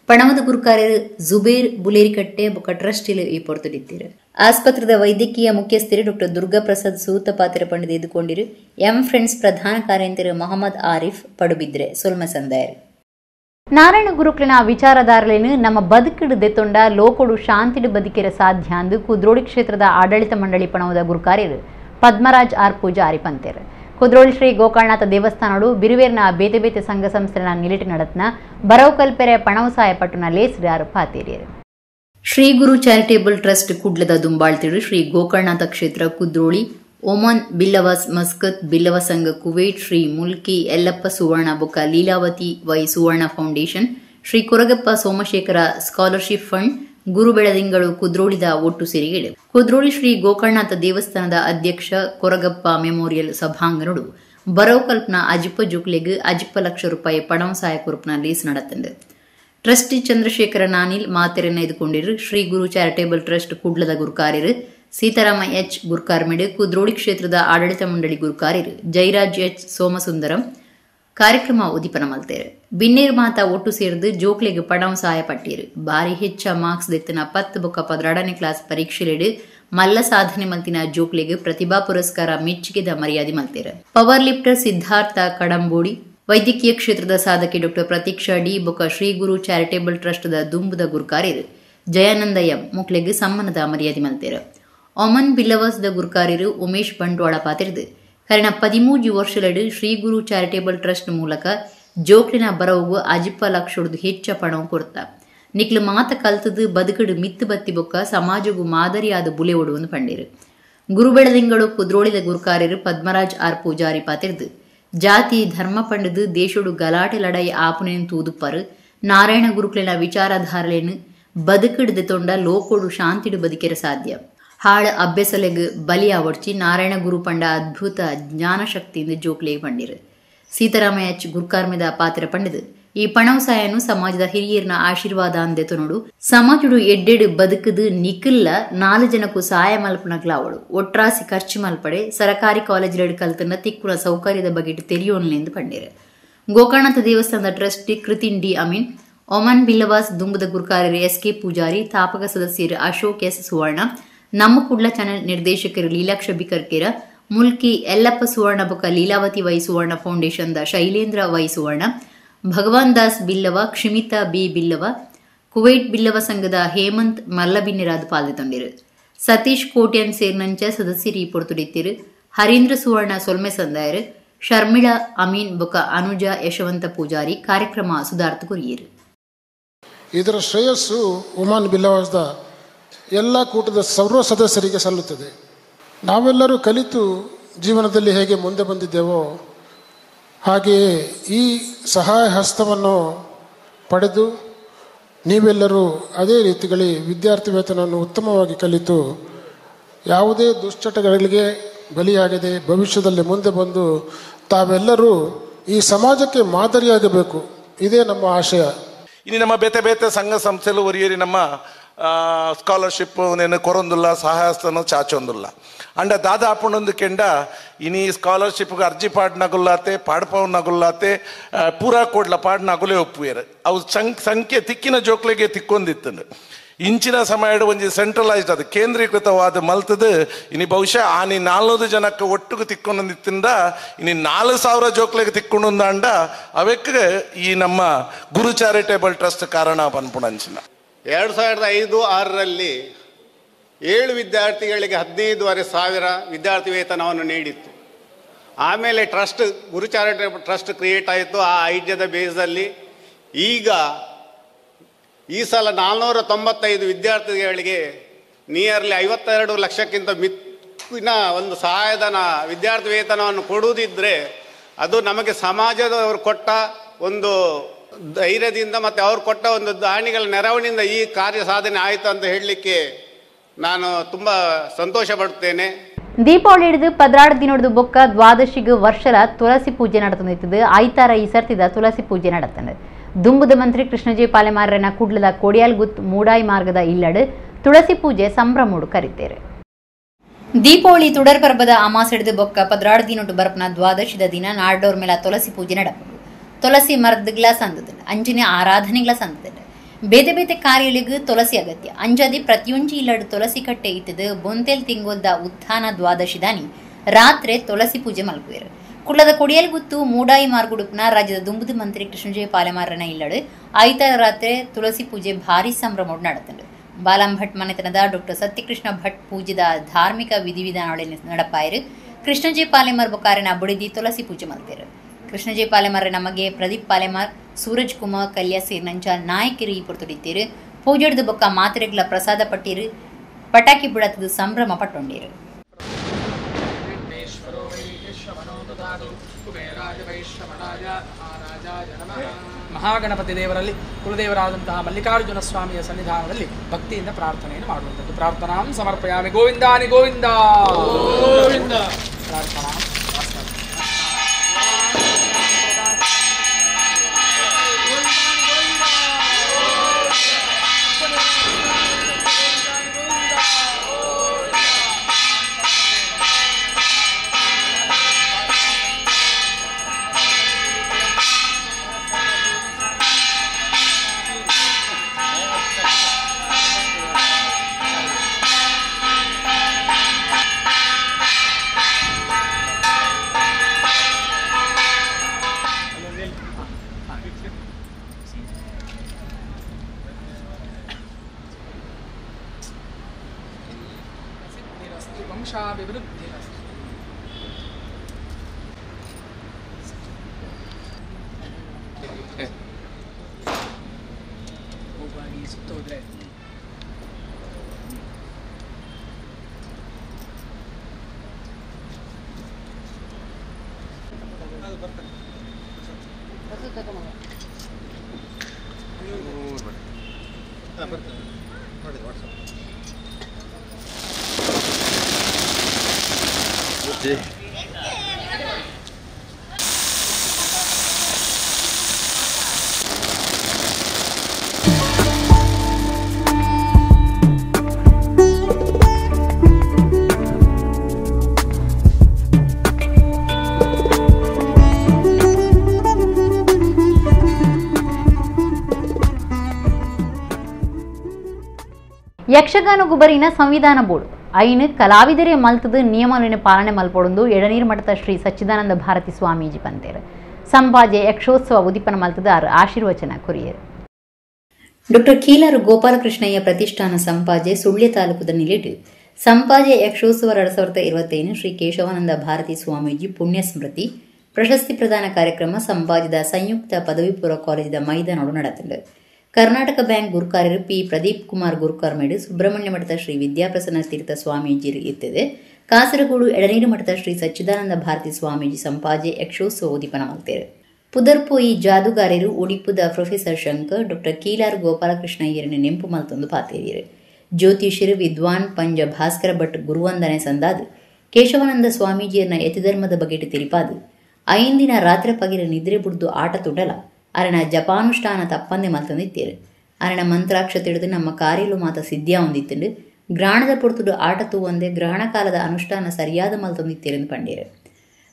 ಪಣವದ ಗುರುಕಾರ್ಯರು ಜುಬೇರ್ ಬುಲೇರಿಕಟ್ಟೆ ಬೊಕ್ಕ ಟ್ರಸ್ಟಿಲು ಈ ಪೊರ್ತುಡಿತ್ತಿರು. ಆಸ್ಪತ್ರೆದ ವೈದ್ಯಕೀಯ ಮುಖ್ಯಸ್ಥರು ಡಾಕ್ಟರ್ ದುರ್ಗಾ ಪ್ರಸಾದ್ ಸೂತ ಪಾತ್ರ ಪಂಡಿತ ಎದುಕೊಂಡಿರು. ಎಂ ಫ್ರೆಂಡ್ಸ್ ಪ್ರಧಾನ ಕಾರ್ಯಂತರ ಮೊಹಮ್ಮದ್ ಆರಿಫ್ ಪಡುಬಿದ್ರೆ ಸೊಲ್ಮ ಸಂದಾಯರು. ನಾರಾಯಣ ಗುರುಕ್ಲಿನ ವಿಚಾರಧಾರಲೇನು ನಮ್ಮ ಬದುಕಿಡು ದೆತ್ತೊಂಡ ಲೋಕೊಡು ಶಾಂತಿಡು ಬದುಕಿರ ಸಾಧ್ಯ ಅಂದು ಕುದ್ರೋಳಿ ಕ್ಷೇತ್ರದ ಆಡಳಿತ ಮಂಡಳಿ ಪಣವದ ಗುರುಕಾರ್ಯರು ಪದ್ಮರಾಜ್ ಆರ್ ಪೂಜಾರಿ ಪಂತೇರು. ಕುದ್ರೋಳಿ ಶ್ರೀ ಗೋಕರ್ಣನಾಥ ದೇವಸ್ಥಾನಡು ಬಿರುವೇರ್ನ ಬೇತೆ ಬೇತೆ ಸಂಘ ಸಂಸ್ಥೆನ ನಿಲಿಟ್ಟು ನಡತ್ನ ಬರವು ಕಲ್ಪೆರೆ ಪಣವು ಸಹಾಯ ಪಟ್ಟುನ ಲೇಸ್ರಿಯಾರು ಪಾತೇರಿಯರು. ಶ್ರೀ ಗುರು ಚಾರಿಟೇಬಲ್ ಟ್ರಸ್ಟ್ ಕುಡ್ಲದ ದುಂಬಾಳ್ತಿಡು Shri Gokarnanatha Kshetra Kudroli, Oman Billavas Muscat Billava Sangha Kuwait, Shri Mulki Yellappa Suvarna ಬೊಕ್ಕ Leelavathi Y Suvarna foundation, Shri Koragappa Somashekara scholarship fund, Guru Beladingalu ಕುದ್ರೋಳಿದ ಒಟ್ಟು ಸೇರಿಗೆಡು. ಕುದ್ರೋಳಿ ಶ್ರೀ ಗೋಕರ್ಣನಾಥ ದೇವಸ್ಥಾನದ ಅಧ್ಯಕ್ಷ ಕೊರಗಪ್ಪ ಮೆಮೋರಿಯಲ್ ಸಭಾಂಗಣಡು ಬರವು ಕಲ್ಪನ ಅಜಿಪ್ಪ ಜುಕ್ಲೆಗ್ ಅಜಿಪ್ಪ ಲಕ್ಷ ರೂಪಾಯಿ ಪಣವ ಸಹಾಯ ಕುರುಪ್ನ lace ನಡತಂದು. Trustee Chandrashekhara Nanil ಮಾತೆರೆನ್ನ ಎದುಕೊಂಡಿರು. Shri Guru charitable trust ಕುಡ್ಲದ ಗುರುಕಾರ್ಯರು ಸೀತಾರಾಮ H ಗುರುಕಾರ್ಮೆಡು, ಕುದ್ರೋಳಿ ಕ್ಷೇತ್ರದ ಆಡಳಿತ ಮಂಡಳಿ ಗುರುಕಾರ್ಯರು ಜೈರಾಜ್ H ಸೋಮಸುಂದರಂ, ಕಾರ್ಯಕ್ರಮ ಉದ್ದೀಪನ ಮಲ್ತೇರು ಬಿನ್ನೇರ್ ಮಾತ ಒಟ್ಟು ಸೇರಿದು ಜೋಕ್ಲೆಗೆ ಪಣಂ ಸಹಾಯ ಪಟ್ಟೀರು ಬಾರಿ ಹೆಚ್ಚ ಮಾರ್ಕ್ಸ್ ದೆತ್ತಿನ 10 ಬೊಕ್ಕ 12ನೇ ಕ್ಲಾಸ್ ಪರೀಕ್ಷೆಲೆಡು ಮಲ್ಲ ಸಾಧನೆ ಮಲ್ತಿನ ಜೋಕ್ಲೆಗೆ ಪ್ರತಿಭಾ ಪುರಸ್ಕಾರ ಮೆಚ್ಚುಗೆದ ಮರ್ಯಾದೆ ಮಲ್ತೇರು ಪವರ್ ಲಿಫ್ಟರ್ ಸಿದ್ಧಾರ್ಥ ಕಡಂಬೋಡಿ ವೈದ್ಯಕೀಯ ಕ್ಷೇತ್ರದ ಸಾಧಕಿ ಡಾಕ್ಟರ್ ಪ್ರತೀಕ್ಷಾ ಡಿ ಬೊಕ್ಕ ಶ್ರೀ ಗುರು ಚಾರಿಟೇಬಲ್ ಟ್ರಸ್ಟ್ದ ದುಂಬುದ ಗುರುಕಾರ್ಯರು ಜಯಾನಂದ ಎಂ ಮುಕ್ಲೆಗೆ ಸಮ್ಮಾನದ ಮರ್ಯಾದೆ ಮಲ್ತೇರು Oman ಬಿಲ್ಲವಾಸ್ದ ಗುರುಕಾರ್ಯರು Umesh Bantwal ಪಾತಿರ್ದು ಕರೆನ 13 ವರ್ಷಲಡು Shri Guru charitable trust ಮೂಲಕ ಜೋಕ್ಲಿನ ಬರವುಗು ಅಜಿಪ್ಪ ಲಕ್ಷೊಡ್ದು ಹೆಚ್ಚ ಪಣವು ಕೊಡ್ತ ನಿಕ್ಲು ಮಾತ ಕಲ್ತದು ಬದುಕಡು ಮಿತ್ತು ಬತ್ತಿ ಬೊಕ್ಕ ಸಮಾಜಗೂ ಮಾದರಿಯಾದ ಬುಲೆ ಒಡುವನ್ನು ಪಂಡಿರು ಗುರು ಬೆಳದಿಂಗಳು ಕುದ್ರೋಳಿದ ಗುರುಕಾರ್ಯರು ಪದ್ಮರಾಜ್ ಆರ್ ಪೂಜಾರಿ ಪಾತಿರ್ದು ಜಾತಿ ಧರ್ಮ ಪಂಡದು ದೇಶೋಡು ಗಲಾಟೆ ಲಡಾಯಿ ಆಪುನೇನು ತೂದುಪ್ಪರು ನಾರಾಯಣ ಗುರುಕ್ಲಿನ ವಿಚಾರಧಾರಲೇನು ಬದುಕಿಡ್ದು ತೊಂಡ ಲೋಕೋಡು ಶಾಂತಿಡು ಬದುಕೆರ ಸಾಧ್ಯ ಹಾಳ ಅಭ್ಯಸಲೆಗ್ ಬಲಿಯ ಒಡ್ಚಿ ನಾರಾಯಣ ಗುರು ಪಂಡ ಅದ್ಭುತ ಜ್ಞಾನಶಕ್ತಿಯಿಂದ ಜೋಕ್ಲೆಗೆ ಪಂಡಿರು ಸೀತಾರಾಮಯ್ಯ ಗುರುಕಾರ್ಮೆದ ಪಾತ್ರ ಪಂಡಿದು ಈ ಪಣವಸಾಯನು ಸಮಾಜದ ಹಿರಿಯರ್ನ ಆಶೀರ್ವಾದ ಅಂದೆತು ನೋಡು ಸಮಾಜಡು ಎಡ್ಡೆಡು ಬದುಕದು ನಿಖಿಲ್ಲ 4 ಜನಕ್ಕೂ ಸಹಾಯ ಮಲ್ಪನಗ್ಲ ಅವಳು ಒಟ್ರಾಸಿ ಖರ್ಚು ಮಲ್ಪಡೆ ಸರಕಾರಿ ಕಾಲೇಜ್ಲೆಡು ಕಲ್ತನ್ನ ತಿಕ್ಕುನ ಸೌಕರ್ಯದ ಬಗೆಟ್ ತೆರಿಯೋನ್ಲೆಂದು ಪಂಡಿರು ಗೋಕರ್ಣನಾಥ ದೇವಸ್ಥಾನದ trustee Krithin D Amin Oman Billavas ದುಂಬುದ ಗುರುಕಾರ್ಯರು ಎಸ್.ಕೆ. ಪೂಜಾರಿ ತಾಪಕ ಸದಸ್ಯರು ಅಶೋಕ್ ಎಸ್. ಸುವರ್ಣ ನಮ್ಮ ಕುಡ್ಲ ಚಾನೆಲ್ ನಿರ್ದೇಶಕರು ಲೀಲಾಕ್ಷ ಬಿಕರ್ಕೆರ ಮುಲ್ಕಿ ಯಲ್ಲಪ್ಪ ಸುವರ್ಣ ಬೊಕ್ಕ ಲೀಲಾವತಿ ವೈ ಸುವರ್ಣ ಫೌಂಡೇಶನ್ದ ಶೈಲೇಂದ್ರ ವೈ ಸುವರ್ಣ ಭಗವಾನ್ ದಾಸ್ ಬಿಲ್ಲವ ಕ್ಷಿಮಿತಾ ಬಿ ಬಿಲ್ಲವ ಕುವೈಟ್ ಬಿಲ್ಲವ ಸಂಘದ ಹೇಮಂತ್ ಮಲ್ಲಬಿನ್ನಿರಾದ ಪಾಲ್ಗೊಂಡಿರು ಸತೀಶ್ ಕೋಟ್ಯನ್ ಸೇರ್ನಂಚ ಸದಸ್ಯರು ಈ ಪೊರ್ತುಡಿತ್ತಿರು ಹರೀಂದ್ರ ಸುವರ್ಣ ಸೊಲ್ಮೆ ಸಂದಾಯರು ಶರ್ಮಿಳಾ ಅಮೀನ್ ಬೊಕ್ಕ ಅನುಜ ಯಶವಂತ ಪೂಜಾರಿ ಕಾರ್ಯಕ್ರಮ ಸುಧಾರ್ಥ ಕುರಿಯರು ಇದರ ಶ್ರೇಯಸ್ಸು ಒಮಾನ್ ಬಿಲ್ಲವಾಸ್ದ ಎಲ್ಲ ಕೂಟದ ಸರ್ವ ಸದಸ್ಯರಿಗೆ ಸಲ್ಲುತ್ತದೆ. ನಾವೆಲ್ಲರೂ ಕಲಿತು ಜೀವನದಲ್ಲಿ ಹೇಗೆ ಮುಂದೆ ಬಂದಿದ್ದೇವೋ ಹಾಗೆಯೇ ಈ ಸಹಾಯ ಹಸ್ತವನ್ನು ಪಡೆದು ನೀವೆಲ್ಲರೂ ಅದೇ ರೀತಿಯಲ್ಲಿ ವಿದ್ಯಾರ್ಥಿ ವೇತನವನ್ನು ಉತ್ತಮವಾಗಿ ಕಲಿತು ಯಾವುದೇ ದುಶ್ಚಟಗಳಿಗೆ ಬಲಿಯಾಗದೆ ಭವಿಷ್ಯದಲ್ಲಿ ಮುಂದೆ ಬಂದು ತಾವೆಲ್ಲರೂ ಈ ಸಮಾಜಕ್ಕೆ ಮಾದರಿಯಾಗಬೇಕು. ಇದೇ ನಮ್ಮ ಆಶಯ. ಇನ್ನು ನಮ್ಮ ಬೇತೆ ಬೇತೆ ಸಂಘ ಸಂಸ್ಥೆಲು ಒರಿಯೇರಿ ನಮ್ಮ ಸ್ಕಾಲರ್ಶಿಪ್ నేను కొరందుల్లా సహాయస్తను చాచొందుల్లా అండ్ దాదాపునొందు కెండ ఇని స్కాలర్షిప్ಗೆ ಅರ್ಜಿ ಪಾಡ್ನಗುಲ್ಲಾತೆ ಪಾಡ್ಪವನ್ನಗುಲ್ಲಾತೆ ಪೂರಾ ಕೋಡ್ಲ ಪಾಡ್ನಗುಲೇ ಒಪ್ಪುವೇರು ಅವು ಸಂಖ್ಯೆ ತಿಕ್ಕಿನ ಜೋಕ್ಲೆಗೆ ತಿಕ್ಕೊಂದಿತ್ತು ಇಂಚಿನ ಸಮಯಡು ಒಂಜಿ ಸೆಂಟ್ರಲೈಸ್ಡ್ ಅದು ಕೇಂದ್ರೀಕೃತವಾದ ಮಲ್ತದು ಇನಿ ಬಹುಶಃ ಆನಿ 400 ಜನಕ್ಕೆ ಒಟ್ಟಿಗೆ ತಿಕ್ಕೊಂದಿತ್ತಿಂದ ಇನಿ 4000 ಜೋಕ್ಲೆಗೆ ತಿಕ್ಕೊಂಡಂದ ಅವಕ್ಕೆ ಈ ನಮ್ಮ ಗುರು ಚಾರಿಟೇಬಲ್ ಟ್ರಸ್ಟ್ ಕಾರಣ ಪನ್ಪುಣಂಚಿನ 2005-6ರಲ್ಲಿ 7 ವಿದ್ಯಾರ್ಥಿಗಳಿಗೆ 15,500 ವಿದ್ಯಾರ್ಥಿ ವೇತನವನ್ನು ನೀಡಿತ್ತು. ಆಮೇಲೆ ಟ್ರಸ್ಟ್ ಗುರು ಚಾರಿಟೇಬಲ್ ಟ್ರಸ್ಟ್ ಕ್ರಿಯೇಟ್ ಆಯಿತು. ಆ ಐಡಿಯಾದ ಬೇಸಲ್ಲಿ ಈಗ ಈ ಸಲ 495 ವಿದ್ಯಾರ್ಥಿಗಳಿಗೆ ನಿಯರ್ಲಿ 52 ಲಕ್ಷಕ್ಕಿಂತ ಮಿಕ್ಕಿನ ಒಂದು ಸಹಾಯಧನ ವಿದ್ಯಾರ್ಥಿ ವೇತನವನ್ನು ಕೊಡುವುದಿದ್ದರೆ ಅದು ನಮಗೆ ಸಮಾಜದವರು ಕೊಟ್ಟ ಒಂದು ಧೈರ್ಯದಿಂದ ಮತ್ತು ಅವ್ರು ಕೊಟ್ಟ ಒಂದು ದಾನಿಗಳ ನೆರವಿನಿಂದ ಈ ಕಾರ್ಯ ಸಾಧನೆ ಆಯಿತು ಅಂತ ಹೇಳಲಿಕ್ಕೆ ನಾನು ತುಂಬ ಸಂತೋಷ ಪಡುತ್ತೇನೆ. ದೀಪಾವಳಿ ಹಿಡಿದು 14 ದಿನದ ಬೊಕ್ಕ ದ್ವಾದಶಿಗೆ ವರ್ಷಲ ತುಳಸಿ ಪೂಜೆ ನಡೆತಂದಿತ್ತು. ಐತಾರ ಈ ಸರ್ತಿದ ತುಳಸಿ ಪೂಜೆ ನಡೆತಂದೆ. ದುಂಬುದ ಮಂತ್ರಿ ಕೃಷ್ಣಜಿ ಪಾಲೆಮಾರನ ಕುಡ್ಲದ ಕೊಡಿಯಾಲ್ಗುತ್ ಮೂಡಾಯಿ ಮಾರ್ಗದ ಇಲ್ಲಡು ತುಳಸಿ ಪೂಜೆ ಸಂಭ್ರಮೋಡು ಕರೀತೇರೆ. ದೀಪಾವಳಿ ತುಡರ್ ಪರ್ಬದ ಅಮಾಸೆಡ್ದು ಬೊಕ್ಕ 14 ದಿನೊಟ್ಟು ಬರ್ಪನ ದ್ವಾದಶಿದ ದಿನ ನಾಡೋರ್ ಮೇಲ ತುಳಸಿ ಪೂಜೆ ನಡಪಡು. ತುಳಸಿ ಮರದ್ಗಳ ಸಂದದ ಅಂಜನೆ ಆರಾಧನೆಗಳ ಸಂದದ ಬೇತೆ ಬೇತೆ ಕಾರ್ಯಗಳಿಗೆ ತುಳಸಿ ಅಗತ್ಯ ಅಂಜದಿ ಪ್ರತಿಯೊಂಜಿ ಇಲ್ಲಡು ತುಳಸಿ ಕಟ್ಟೆ ಇತ್ತದು ಬೊಂತೆಲ್ ತಿಂಗೊಲ್ದ ಉತ್ಥಾನ ದ್ವಾದಶಿದಾನಿ ರಾತ್ರಿ ತುಳಸಿ ಪೂಜೆ ಮಲ್ಪುವೇರು. ಕುಳ್ಳದ ಕೊಡಿಯಲ್ಗುತ್ತು ಮೂಡಾಯಿ ಮಾರ್ಗುಡುಪ್ನ ರಾಜ್ಯದ ದುಂಬುದು ಮಂತ್ರಿ ಕೃಷ್ಣಜಯ ಪಾಲೆಮಾರನ ಇಲ್ಲಡು ಐತಾರ ರಾತ್ರಿ ತುಳಸಿ ಪೂಜೆ ಭಾರಿ ಸಂಭ್ರಮೋಡು ನಡೆತಂಡು. ಬಾಲಂ ಭಟ್ ಮನೆತನದ ಡಾಕ್ಟರ್ ಸತ್ಯಕೃಷ್ಣ ಭಟ್ ಪೂಜೆದ ಧಾರ್ಮಿಕ ವಿಧಿವಿಧಾನಗಳು ನಡಪಾಯರು. ಕೃಷ್ಣಜಯ ಪಾಲೆಮಾರ್ ಬೊಕಾರಿನ ಬುಡಿದಿ ತುಳಸಿ ಪೂಜೆ ಮಲ್ತೇರು. ಕೃಷ್ಣಜಯ ಪಾಲೆಮಾರ ನಮಗೆ ಪ್ರದೀಪ್ ಪಾಲೆಮಾರ್ ಸೂರಜ್ ಕುಮಾರ್ ಕಲ್ಯ ಸೇರ್ನಂಚ ನಾಯಕರು ಈ ಪೊರ್ತುಡಿತೀರು. ಪೂಜೆಡ್ದು ಬೊಕ್ಕ ಮಾತ್ರೆಗಳ ಪ್ರಸಾದ ಪಟ್ಟೀರು. ಪಟಾಕಿ ಬಿಡತದು ಸಂಭ್ರಮ ಪಟ್ಟೊಂಡೀರು. ಮಹಾಗಣಪತಿ ದೇವರಲ್ಲಿ ಕುಲದೇವರಾದಂತಹ ಮಲ್ಲಿಕಾರ್ಜುನ ಸ್ವಾಮಿಯ ಸನ್ನಿಧಾನದಲ್ಲಿ ಭಕ್ತಿಯಿಂದ ಪ್ರಾರ್ಥನೆಯನ್ನು ಮಾಡುವಂಥದ್ದು. ಪ್ರಾರ್ಥನಾಂ ಸಮರ್ಪಯಾಮಿ. ಗೋವಿಂದಾನಿ ಗೋವಿಂದ ಗೋವಿಂದ. ಪ್ರಾರ್ಥನಾ ಇಲ್ಲಿ ಸುತ್ತ ಹೋದ್ರೆ ಯಕ್ಷಗಾನ ಗುಬರಿನ ಸಂವಿಧಾನ ಬೋರ್ಡ್ ಐನ್ ಕಲಾವಿದರೇ ಮಲ್ತದ ನಿಯಮಗಳನ್ನು ಪಾಲನೆ ಮಲ್ಪೊಂದು ಎಡನೀರು ಮಠದ ಶ್ರೀ ಸಚ್ಚಿದಾನಂದ ಭಾರತಿ ಸ್ವಾಮೀಜಿ ಪಂತೇರು ಸಂಪಾಜೆ ಯಕ್ಷೋತ್ಸವ ಉದಿಪನ ಮಲ್ತದಾರ್ ಆಶೀರ್ವಚನ ಕುರಿಯರು. ಡಾಕ್ಟರ್ ಕೀಲಾರು ಗೋಪಾಲಕೃಷ್ಣಯ್ಯ ಪ್ರತಿಷ್ಠಾನ ಸಂಪಾಜೆ ಸುಳ್ಯ ತಾಲೂಕದ ನಿಲಿಟ್ ಸಂಪಾಜೆ ಯಕ್ಷೋತ್ಸವ 2025 ಶ್ರೀ ಕೇಶವಾನಂದ ಭಾರತಿ ಸ್ವಾಮೀಜಿ ಪುಣ್ಯ ಸ್ಮೃತಿ ಪ್ರಶಸ್ತಿ ಪ್ರದಾನ ಕಾರ್ಯಕ್ರಮ ಸಂಪಾಜದ ಸಂಯುಕ್ತ ಪದವಿ ಪೂರ್ವ ಕಾಲೇಜಿನ ಮೈದಾನೋಡು ನಡೆದಿದೆ. ಕರ್ನಾಟಕ ಬ್ಯಾಂಕ್ ಗುರುಕಾರ್ಯರು ಪಿ ಪ್ರದೀಪ್ ಕುಮಾರ್ ಗುರುಕಾರ್ ಮೇಡು ಸುಬ್ರಹ್ಮಣ್ಯ ಮಠದ ಶ್ರೀ ವಿದ್ಯಾಪ್ರಸನ್ನ ತೀರ್ಥ ಸ್ವಾಮೀಜಿ ಇತ್ತದೆ. ಕಾಸರಗೋಡು ಎಡನೀರು ಮಠದ ಶ್ರೀ ಸಚ್ಚಿದಾನಂದ ಭಾರತಿ ಸ್ವಾಮೀಜಿ ಸಂಪಾಜೆ ಯಕ್ಷೋತ್ಸವ ಉದಿಪನ ಮಲ್ತೇರು. ಪುದರ್ಪೋಯಿ ಜಾದುಗಾರರು ಉಡಿಪುದ ಪ್ರೊಫೆಸರ್ ಶಂಕರ್ ಡಾಕ್ಟರ್ ಕೀಲಾರು ಗೋಪಾಲಕೃಷ್ಣಯ್ಯರನ್ನು ನೆಂಪು ಮಲ್ತೊಂದು ಪಾತೇರಿಯರು. ಜ್ಯೋತಿಷರು ವಿದ್ವಾನ್ ಪಂಜ ಭಾಸ್ಕರ ಭಟ್ ಗುರುವಂದನೆ ಸಂದಾದು ಕೇಶವಾನಂದ ಸ್ವಾಮೀಜಿಯನ್ನ ಯತಿಧರ್ಮದ ಬಗೆಟ್ ತಿರಿಪಾದು ಐಂದಿನ ರಾತ್ರಿ ಪಗಿರ ನಿದ್ರೆ ಬುಡ್ದು ಆಟ ತುಡಲ ಅರಣ ಜಪಾನುಷ್ಠಾನ ತಪ್ಪಂದೆ ಮಲ್ತಂದಿತ್ತೇರು. ಅರಣ ಮಂತ್ರಾಕ್ಷ ತಿಳಿದು ನಮ್ಮ ಕಾರ್ಯಲು ಮಾತ ಸಿದ್ಧಿಯ ಹೊಂದಿತ್ತಂಡು ಗ್ರಹಣದ ಪೊರ್ತುಡು ಆಟ ತೂವಂದೆ ಗ್ರಹಣ ಕಾಲದ ಅನುಷ್ಠಾನ ಸರಿಯಾದ ಮಲ್ತಂದಿತ್ತೇರೆಂದು ಪಂಡೇರು.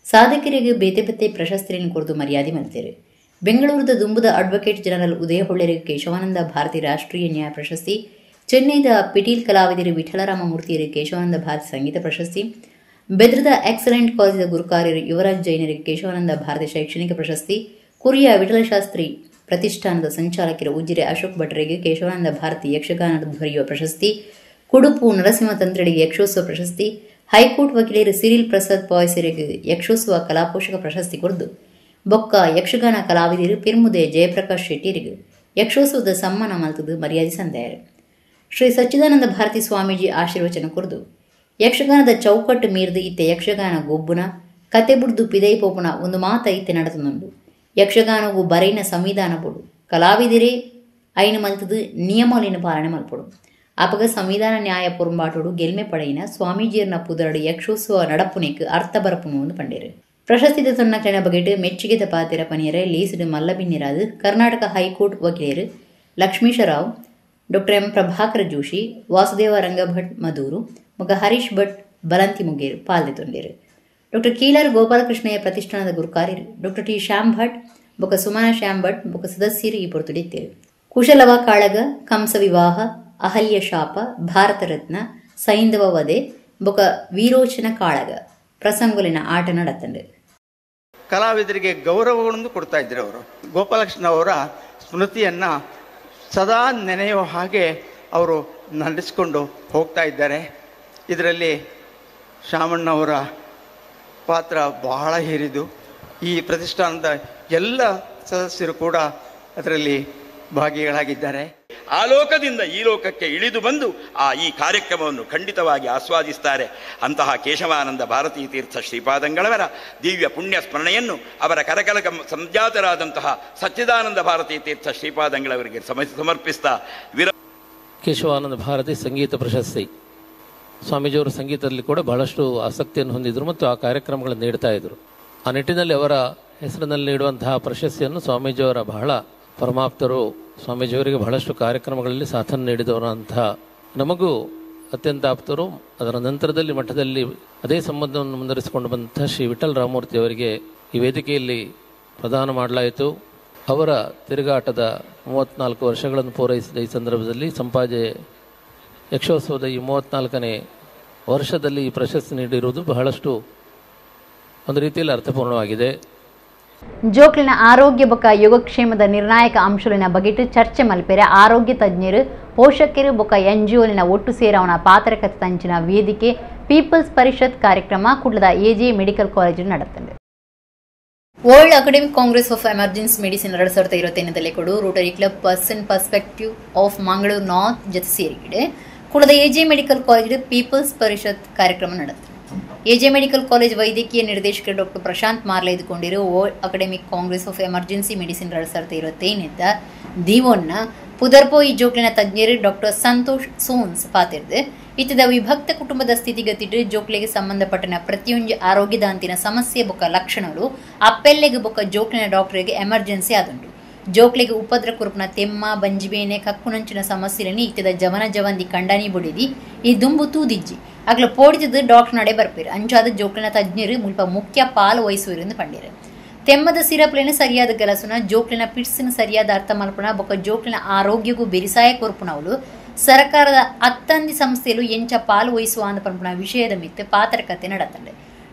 ಸಾಧಕರಿಗೆ ಬೇತೆ ಬೇತೆ ಪ್ರಶಸ್ತಿಯನ್ನು ಕುರಿತು ಮರ್ಯಾದೆ ಮಲ್ತೇರು. ಬೆಂಗಳೂರದ ದುಂಬುದ ಅಡ್ವೊಕೇಟ್ ಜನರಲ್ ಉದಯ ಹೊಳ್ಳೆರಿಗೆ ಕೇಶವಾನಂದ ಭಾರತಿ ರಾಷ್ಟ್ರೀಯ ನ್ಯಾಯ ಪ್ರಶಸ್ತಿ, ಚೆನ್ನೈದ ಪಿಟೀಲ್ ಕಲಾವಿದರು ವಿಠಲರಾಮಮೂರ್ತಿಯರಿಗೆ ಕೇಶವಾನಂದ ಭಾರತಿ ಸಂಗೀತ ಪ್ರಶಸ್ತಿ, ಬೆದ್ರದ ಎಕ್ಸಲೆಂಟ್ ಕಾಲೇಜಿನ ಗುರುಕಾರ್ಯರು ಯುವರಾಜ್ ಜೈನರಿಗೆ ಕೇಶವಾನಂದ ಭಾರತಿ ಶೈಕ್ಷಣಿಕ ಪ್ರಶಸ್ತಿ, ಕುರಿಯ ವಿಠಲಶಾಸ್ತ್ರಿ ಪ್ರತಿಷ್ಠಾನದ ಸಂಚಾಲಕರು ಉಜಿರೆ ಅಶೋಕ್ ಭಟ್ರಿಗೆ ಕೇಶವಾನಂದ ಭಾರತಿ ಯಕ್ಷಗಾನ ಧ್ವರಿಯುವ ಪ್ರಶಸ್ತಿ, ಕುಡುಪು ನರಸಿಂಹ ತಂತ್ರಡಿಗೆ ಯಕ್ಷೋತ್ಸವ ಪ್ರಶಸ್ತಿ, ಹೈಕೋರ್ಟ್ ವಕೀಲರು ಸಿರಿಲ್ ಪ್ರಸಾದ್ ಪಾಯ್ಸರಿಗೆ ಯಕ್ಷೋತ್ಸವ ಕಲಾಪೋಷಕ ಪ್ರಶಸ್ತಿ ಕೊರದು ಬೊಕ್ಕ ಯಕ್ಷಗಾನ ಕಲಾವಿದರು ಪಿರ್ಮುದೆ ಜಯಪ್ರಕಾಶ್ ಶೆಟ್ಟಿರಿಗೆ ಯಕ್ಷೋತ್ಸವದ ಸಮ್ಮಾನ ಮಲ್ತದು ಮರ್ಯಾದೆ ಸಂದಾಯರು. ಶ್ರೀ ಸಚ್ಚಿದಾನಂದ ಭಾರತಿ ಸ್ವಾಮೀಜಿ ಆಶೀರ್ವಚನ ಕುರಿದು ಯಕ್ಷಗಾನದ ಚೌಕಟ್ಟು ಮೀರಿದು ಇತ್ತೆ ಯಕ್ಷಗಾನ ಗೊಬ್ಬುನ ಕತೆ ಬುಡ್ದು ಪಿದೈ ಪೋಪುನ ಒಂದು ಮಾತ ಇತ್ತೆ ನಡೆತನುಂಡು. ಯಕ್ಷಗಾನವು ಬರೈನ ಸಂವಿಧಾನ ಬೋಡು ಕಲಾವಿದರೇ ಐನ ಮಲ್ತದು ನಿಯಮಲಿನ ಪಾಲನೆ ಮಲ್ಪಡು ಅಪಗ ಸಂವಿಧಾನ ನ್ಯಾಯ ಪೊರುಂಬಾಟೋಡು ಗೆಲ್ಮೆ ಪಡೆಯಿನ ಸ್ವಾಮೀಜಿಯರ್ನ ಪುದರಡು ಯಕ್ಷೋತ್ಸವ ನಡಪುನೆಕ್ ಅರ್ಥ ಬರಪುನು ಎಂದು ಪಂಡೇರು. ಪ್ರಶಸ್ತಿದ ತೊನ್ನಕ್ಕಿನ ಬಗೆಟ್ ಮೆಚ್ಚುಗೆದ ಪಾತಿರ ಪನಿಯರ ಲೀಸುಡು ಮಲ್ಲಬಿನ್ನಿರಾದು ಕರ್ನಾಟಕ ಹೈಕೋರ್ಟ್ ವಕೀಲರು ಲಕ್ಷ್ಮೀಶರಾವ್, ಡಾಕ್ಟರ್ ಎಂ ಪ್ರಭಾಕರ ಜೋಶಿ, ವಾಸುದೇವ ರಂಗಭಟ್ ಮಧೂರು ಮಗ ಹರೀಶ್ ಭಟ್ ಬಲಂತಿ ಮುಗೇರು ಪಾಲ್ದೆತೊಂಡೇರು. ಡಾಕ್ಟರ್ ಕೀಲಾರು ಗೋಪಾಲಕೃಷ್ಣಯ್ಯ ಪ್ರತಿಷ್ಠಾನದ ಗುರುಕಾರ್ಯರು ಡಾಕ್ಟರ್ ಟಿ ಶ್ಯಾಮ್ ಭಟ್ ಬೊಕ ಸುಮನ ಶ್ಯಾಮ್ ಭಟ್ ಬೊಕ ಸದಸ್ಯರು ಈ ಪೊರ್ತುಡಿತ್ತೇರು. ಕುಶಲವ ಕಾಳಗ, ಕಂಸ ವಿವಾಹ, ಅಹಲ್ಯ ಶಾಪ, ಭಾರತ ರತ್ನ, ಸೈಂಧವ ವಧೆ ಬೊಕ ವೀರೋಚನ ಕಾಳಗ ಪ್ರಸಂಗುಲಿನ ಆಟ ನಡೆತಂಡು. ಕಲಾವಿದರಿಗೆ ಗೌರವಗಳನ್ನು ಕೊಡ್ತಾ ಇದ್ರು. ಅವರು ಗೋಪಾಲಕೃಷ್ಣ ಅವರ ಸ್ಮೃತಿಯನ್ನು ಸದಾ ನೆನೆಯುವ ಹಾಗೆ ಅವರು ನಡೆಸಿಕೊಂಡು ಹೋಗ್ತಾ ಇದ್ದಾರೆ. ಇದರಲ್ಲಿ ಶಾಮಣ್ಣವರ ಪಾತ್ರ ಬಹಳ ಹಿರಿದು ಈ ಪ್ರತಿಷ್ಠಾನದ ಎಲ್ಲ ಸದಸ್ಯರು ಕೂಡ ಅದರಲ್ಲಿ ಭಾಗಿಗಳಾಗಿದ್ದಾರೆ. ಆ ಲೋಕದಿಂದ ಈ ಲೋಕಕ್ಕೆ ಇಳಿದು ಬಂದು ಈ ಕಾರ್ಯಕ್ರಮವನ್ನು ಖಂಡಿತವಾಗಿ ಆಸ್ವಾದಿಸ್ತಾರೆ. ಅಂತಹ ಕೇಶವಾನಂದ ಭಾರತೀ ತೀರ್ಥ ಶ್ರೀಪಾದಂಗಳವರ ದಿವ್ಯ ಪುಣ್ಯ ಸ್ಮರಣೆಯನ್ನು ಅವರ ಕರಕಲಕ ಸಂಜಾತರಾದಂತಹ ಸಚ್ಚಿದಾನಂದ ಭಾರತೀ ತೀರ್ಥ ಶ್ರೀಪಾದಂಗಳವರಿಗೆ ಸಮರ್ಪಿಸ್ತಾ ಕೇಶವಾನಂದ ಭಾರತಿ ಸಂಗೀತ ಪ್ರಶಸ್ತಿ ಸ್ವಾಮೀಜಿಯವರು ಸಂಗೀತದಲ್ಲಿ ಕೂಡ ಬಹಳಷ್ಟು ಆಸಕ್ತಿಯನ್ನು ಹೊಂದಿದ್ರು ಮತ್ತು ಆ ಕಾರ್ಯಕ್ರಮಗಳನ್ನು ನೀಡ್ತಾ ಇದ್ರು. ಆ ನಿಟ್ಟಿನಲ್ಲಿ ಅವರ ಹೆಸರಿನಲ್ಲಿ ನೀಡುವಂತಹ ಪ್ರಶಸ್ತಿಯನ್ನು ಸ್ವಾಮೀಜಿಯವರ ಬಹಳ ಪರಮಾಪ್ತರು, ಸ್ವಾಮೀಜಿಯವರಿಗೆ ಬಹಳಷ್ಟು ಕಾರ್ಯಕ್ರಮಗಳಲ್ಲಿ ಸಾಥನ್ನು ನೀಡಿದವರು ಅಂತಹ ನಮಗೂ ಅತ್ಯಂತ ಆಪ್ತರು. ಅದರ ನಂತರದಲ್ಲಿ ಮಠದಲ್ಲಿ ಅದೇ ಸಂಬಂಧವನ್ನು ಮುಂದುವರಿಸಿಕೊಂಡು ಬಂದಂತಹ ಶ್ರೀ ವಿಠಲ್ ರಾಮಮೂರ್ತಿ ಅವರಿಗೆ ಈ ವೇದಿಕೆಯಲ್ಲಿ ಪ್ರದಾನ ಮಾಡಲಾಯಿತು. ಅವರ ತಿರುಗಾಟದ 34 ವರ್ಷಗಳನ್ನು ಪೂರೈಸಿದ ಈ ಸಂದರ್ಭದಲ್ಲಿ ಸಂಪಾಜೆ ಯಕ್ಷೋತ್ಸವದ ಈ 34ನೇ ವರ್ಷದಲ್ಲಿ ಈ ಪ್ರಶಸ್ತಿ ನೀಡಿರುವುದು ಬಹಳಷ್ಟು ಒಂದು ರೀತಿಯಲ್ಲಿ ಅರ್ಥಪೂರ್ಣವಾಗಿದೆ. ಜೋಕ್ಲಿನ ಆರೋಗ್ಯ ಬೊಕ್ಕ ಯೋಗಕ್ಷೇಮದ ನಿರ್ಣಾಯಕ ಅಂಶಲಿನ ಬಗೆಟ್ ಚರ್ಚೆ ಮಲ್ಪೆರೆ ಆರೋಗ್ಯ ತಜ್ಞರು, ಪೋಷಕರು ಬೊಕ್ಕ ಎನ್ಜಿಒಲಿನ ಒಟ್ಟು ಸೇರವನ ಪಾತ್ರಕತೆ ತಂಚಿನ ವೇದಿಕೆ ಪೀಪಲ್ಸ್ ಪರಿಷತ್ ಕಾರ್ಯಕ್ರಮ ಕುಡ್ಲದ ಎಜೆ ಮೆಡಿಕಲ್ ಕಾಲೇಜು ನಡೆತಂದೆ. World academic congress of emergency medicine 2021 ಕೊಡು rotary club person perspective of Mangaluru north ಜೊತೆ ಸೇರಿಗಿದೆ ಕುಳದ AJ medical college people's Parishat ಕಾರ್ಯಕ್ರಮ ನಡೆಯಿತು. ಎಜೆ ಮೆಡಿಕಲ್ ಕಾಲೇಜ್ ವೈದ್ಯಕೀಯ ನಿರ್ದೇಶಕ ಡಾಕ್ಟರ್ ಪ್ರಶಾಂತ್ ಮಾರ್ಲೆ ಇದ್ದುಕೊಂಡಿರೋ world academic congress of emergency medicine 2021 ದಿವೋನ್ನ ಪುದರ್ಪೋಯಿ ಜೋಕ್ಲಿನ ತಜ್ಞರು ಡಾಕ್ಟರ್ ಸಂತೋಷ್ ಸೋನ್ಸ್ ಪಾತಿರ್ದು ಇತ್ತದ ವಿಭಕ್ತ ಕುಟುಂಬದ ಸ್ಥಿತಿಗತಿಡು ಜೋಕ್ಲೆಗೆ ಸಂಬಂಧಪಟ್ಟನ ಪ್ರತಿಯೊಂದು ಆರೋಗ್ಯದಾಂತಿನ ಸಮಸ್ಯೆ ಬೊಕ್ಕ ಲಕ್ಷಣಗಳು ಅಪ್ಪೆಲ್ಲೆಗೆ ಬೊಕ್ಕ ಜೋಕ್ಲಿನ ಡಾಕ್ಟರ್ಗೆ ಎಮರ್ಜೆನ್ಸಿ ಆದುಂಟು. ಜೋಕ್ಲೆಗೆ ಉಪದ್ರ ಕುರುಪನ ತೆಮ್ಮ ಬಂಜಿಬೇನೆ ಕಕ್ಕುನಂಚಿನ ಸಮಸ್ಯೆలని ಇತ್ತದ ಜವನ ಜವಂದಿ ಕಂಡನಿ ಬುಡಿದಿ ಈ ದುಂಬು ತೂದಿಜ್ಜಿ ಆಗ್ಲ ಪೋಡಿತದ ಡಾಕ್ಟರ್ ನಡೆ ಬರ್ಪೇರು ಅಂಚಾದ ಜೋಕ್ಲಿನ ತಜ್ಞರು ಮುಲ್ಪ ಮುಖ್ಯ ಪಾಲು ವಹಿಸುವರೆಂದು ಪಂಡಿರು. ತೆಮ್ಮದ ಸಿರಪ್ಲೇನ ಸರಿಯಾದ ಕೆಲಸನ ಜೋಕ್ಲಿನ ಪಿಟ್ಸಿನ ಸರಿಯಾದ ಅರ್ಥ ಮಲ್ಪನ ಬೊಕ್ಕ ಜೋಕ್ಲಿನ ಆರೋಗ್ಯಗೂ ಬೆರಿಸಾಯ ಕೊರ್ಪುನವಳು ಸರ್ಕಾರದ ಅತ್ತಂದಿ ಸಂಸ್ಥೆಯಲು ಎಂಚ ಪಾಲು ವಹಿಸುವ ಅಂದ ಪಂಪನ ವಿಷಯದ ಮಿತ್ತು ಪಾತ್ರಕತೆ ನಡೆತಂಡೆ.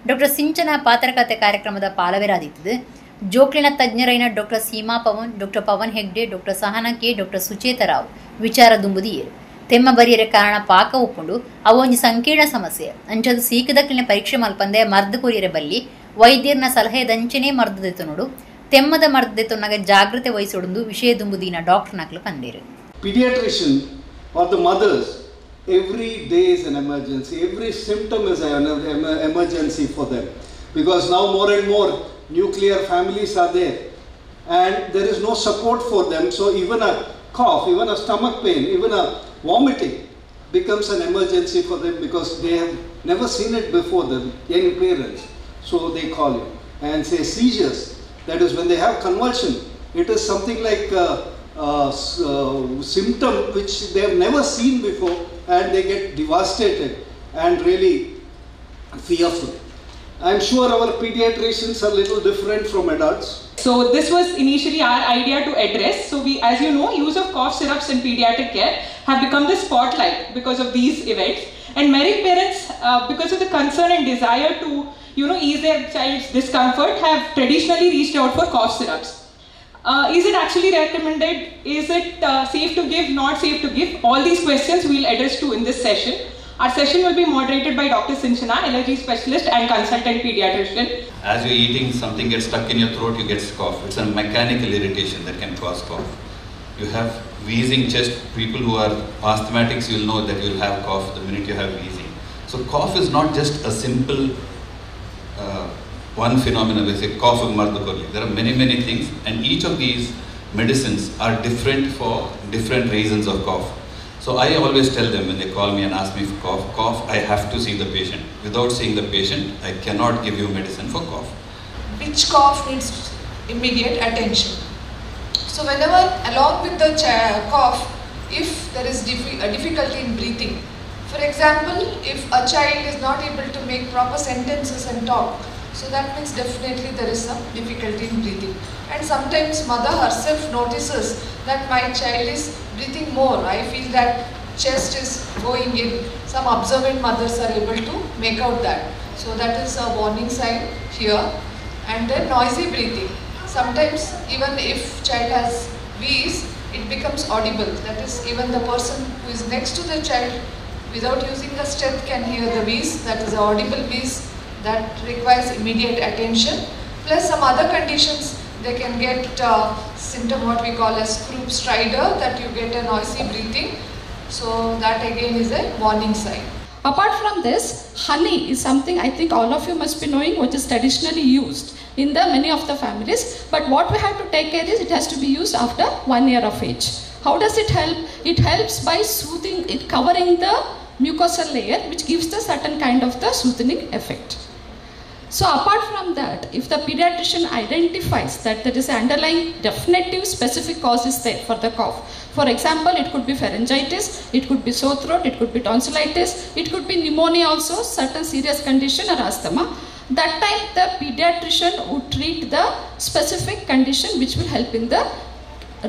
ಡಾಕ್ಟರ್ ಸಿಂಚನ ಪಾತ್ರಕತೆ ಕಾರ್ಯಕ್ರಮದ ಪಾಲವೆರಾದಿತ್ತು. ಜೋಕ್ಲಿನ ತಜ್ಞರೈನ doctor Seema Pavan, doctor Pavan Hegde, doctor Sahana K, doctor Sucheta Rao ವಿಚಾರ ದುಂಬುದಿಯರು ತೆಮ್ಮ ಬರಿಯರ ಕಾರಣ ಪಾಕ ಒಪ್ಪುಂಡು ಅವೊಂದು ಸಂಕೀರ್ಣ ಸಮಸ್ಯೆ ಅಂಚದು ಸೀಕದಕ್ಲಿನ ಪರೀಕ್ಷೆ ಮಲ್ಪಂದೆ ಮರ್ದು ಕೊರಿಯರ ಬಲ್ಲಿ ವೈದ್ಯರನ ಸಲಹೆ ದಂಚನೆ ಮರ್ದದೆತ್ತು ನೋಡು ತೆಮ್ಮದ ಮರ್ದದೆತ್ತೊನ್ನಾಗ ಜಾಗ್ರತೆ ವಹಿಸೊಂದು ವಿಷಯ ದುಂಬುದಿನ doctor ನಕ್ಲು ಪಂದಿರು. Pediatrician or the mothers, every day is an emergency, every symptom is an emergency for them, because now more and more nuclear families are there and there is no support for them, so even a cough, even a stomach pain, even a vomiting becomes an emergency for them because they have never seen it before, the young parents, so they call you. And say seizures, that is when they have convulsion, it is something like symptom which they have never seen before and they get devastated and really fearful. I am sure our pediatricians are little different from adults. So this was initially our idea to address. So we, as you know, use of cough syrups in pediatric care have become the spotlight because of these events. And many parents, because of the concern and desire to, ease their child's discomfort, have traditionally reached out for cough syrups. Is it actually recommended? Is it safe to give? Not safe to give? All these questions we'll address to in this session. Our session will be moderated by Dr. Sinchana, allergy specialist and consultant pediatrician. As you're eating, something gets stuck in your throat, you get cough. It's a mechanical irritation that can cause cough. You have wheezing chest. People who are asthmatics, you'll know that you'll have cough the minute you have wheezing. So cough is not just a simple one phenomenon. We say cough of mardukorli. There are many things, and each of these medicines are different for different reasons of cough. So I always tell them when they call me and ask me for cough, I have to see the patient. Without seeing the patient, I cannot give you medicine for cough. Which cough needs immediate attention? So whenever, along with the cough, if there is a difficulty in breathing, for example, if a child is not able to make proper sentences and talk, so that means definitely there is some difficulty in breathing. And sometimes mother herself notices that my child is breathing more. I feel that chest is going in. Some observant mothers are able to make out that. So that is a warning sign here. And then noisy breathing. Sometimes even if child has wheeze, it becomes audible. That is, even the person who is next to the child without using a steth can hear the wheeze. That is an audible wheeze that requires immediate attention. Plus some other conditions, they can get symptom what we call as croup stridor, that you get a noisy breathing. So that again is a warning sign. Apart from this, honey is something I think all of you must be knowing, which is traditionally used in many of the families. But what we have to take care is it has to be used after 1 year of age. How does it help? It helps by soothing it, covering the mucosal layer, which gives the certain kind of the soothing effect. So apart from that, if the pediatrician identifies that there is an underlying definitive specific causes there for the cough, for example, it could be pharyngitis, it could be sore throat, it could be tonsillitis, it could be pneumonia also, certain serious condition or asthma, that time the pediatrician would treat the specific condition which will help in the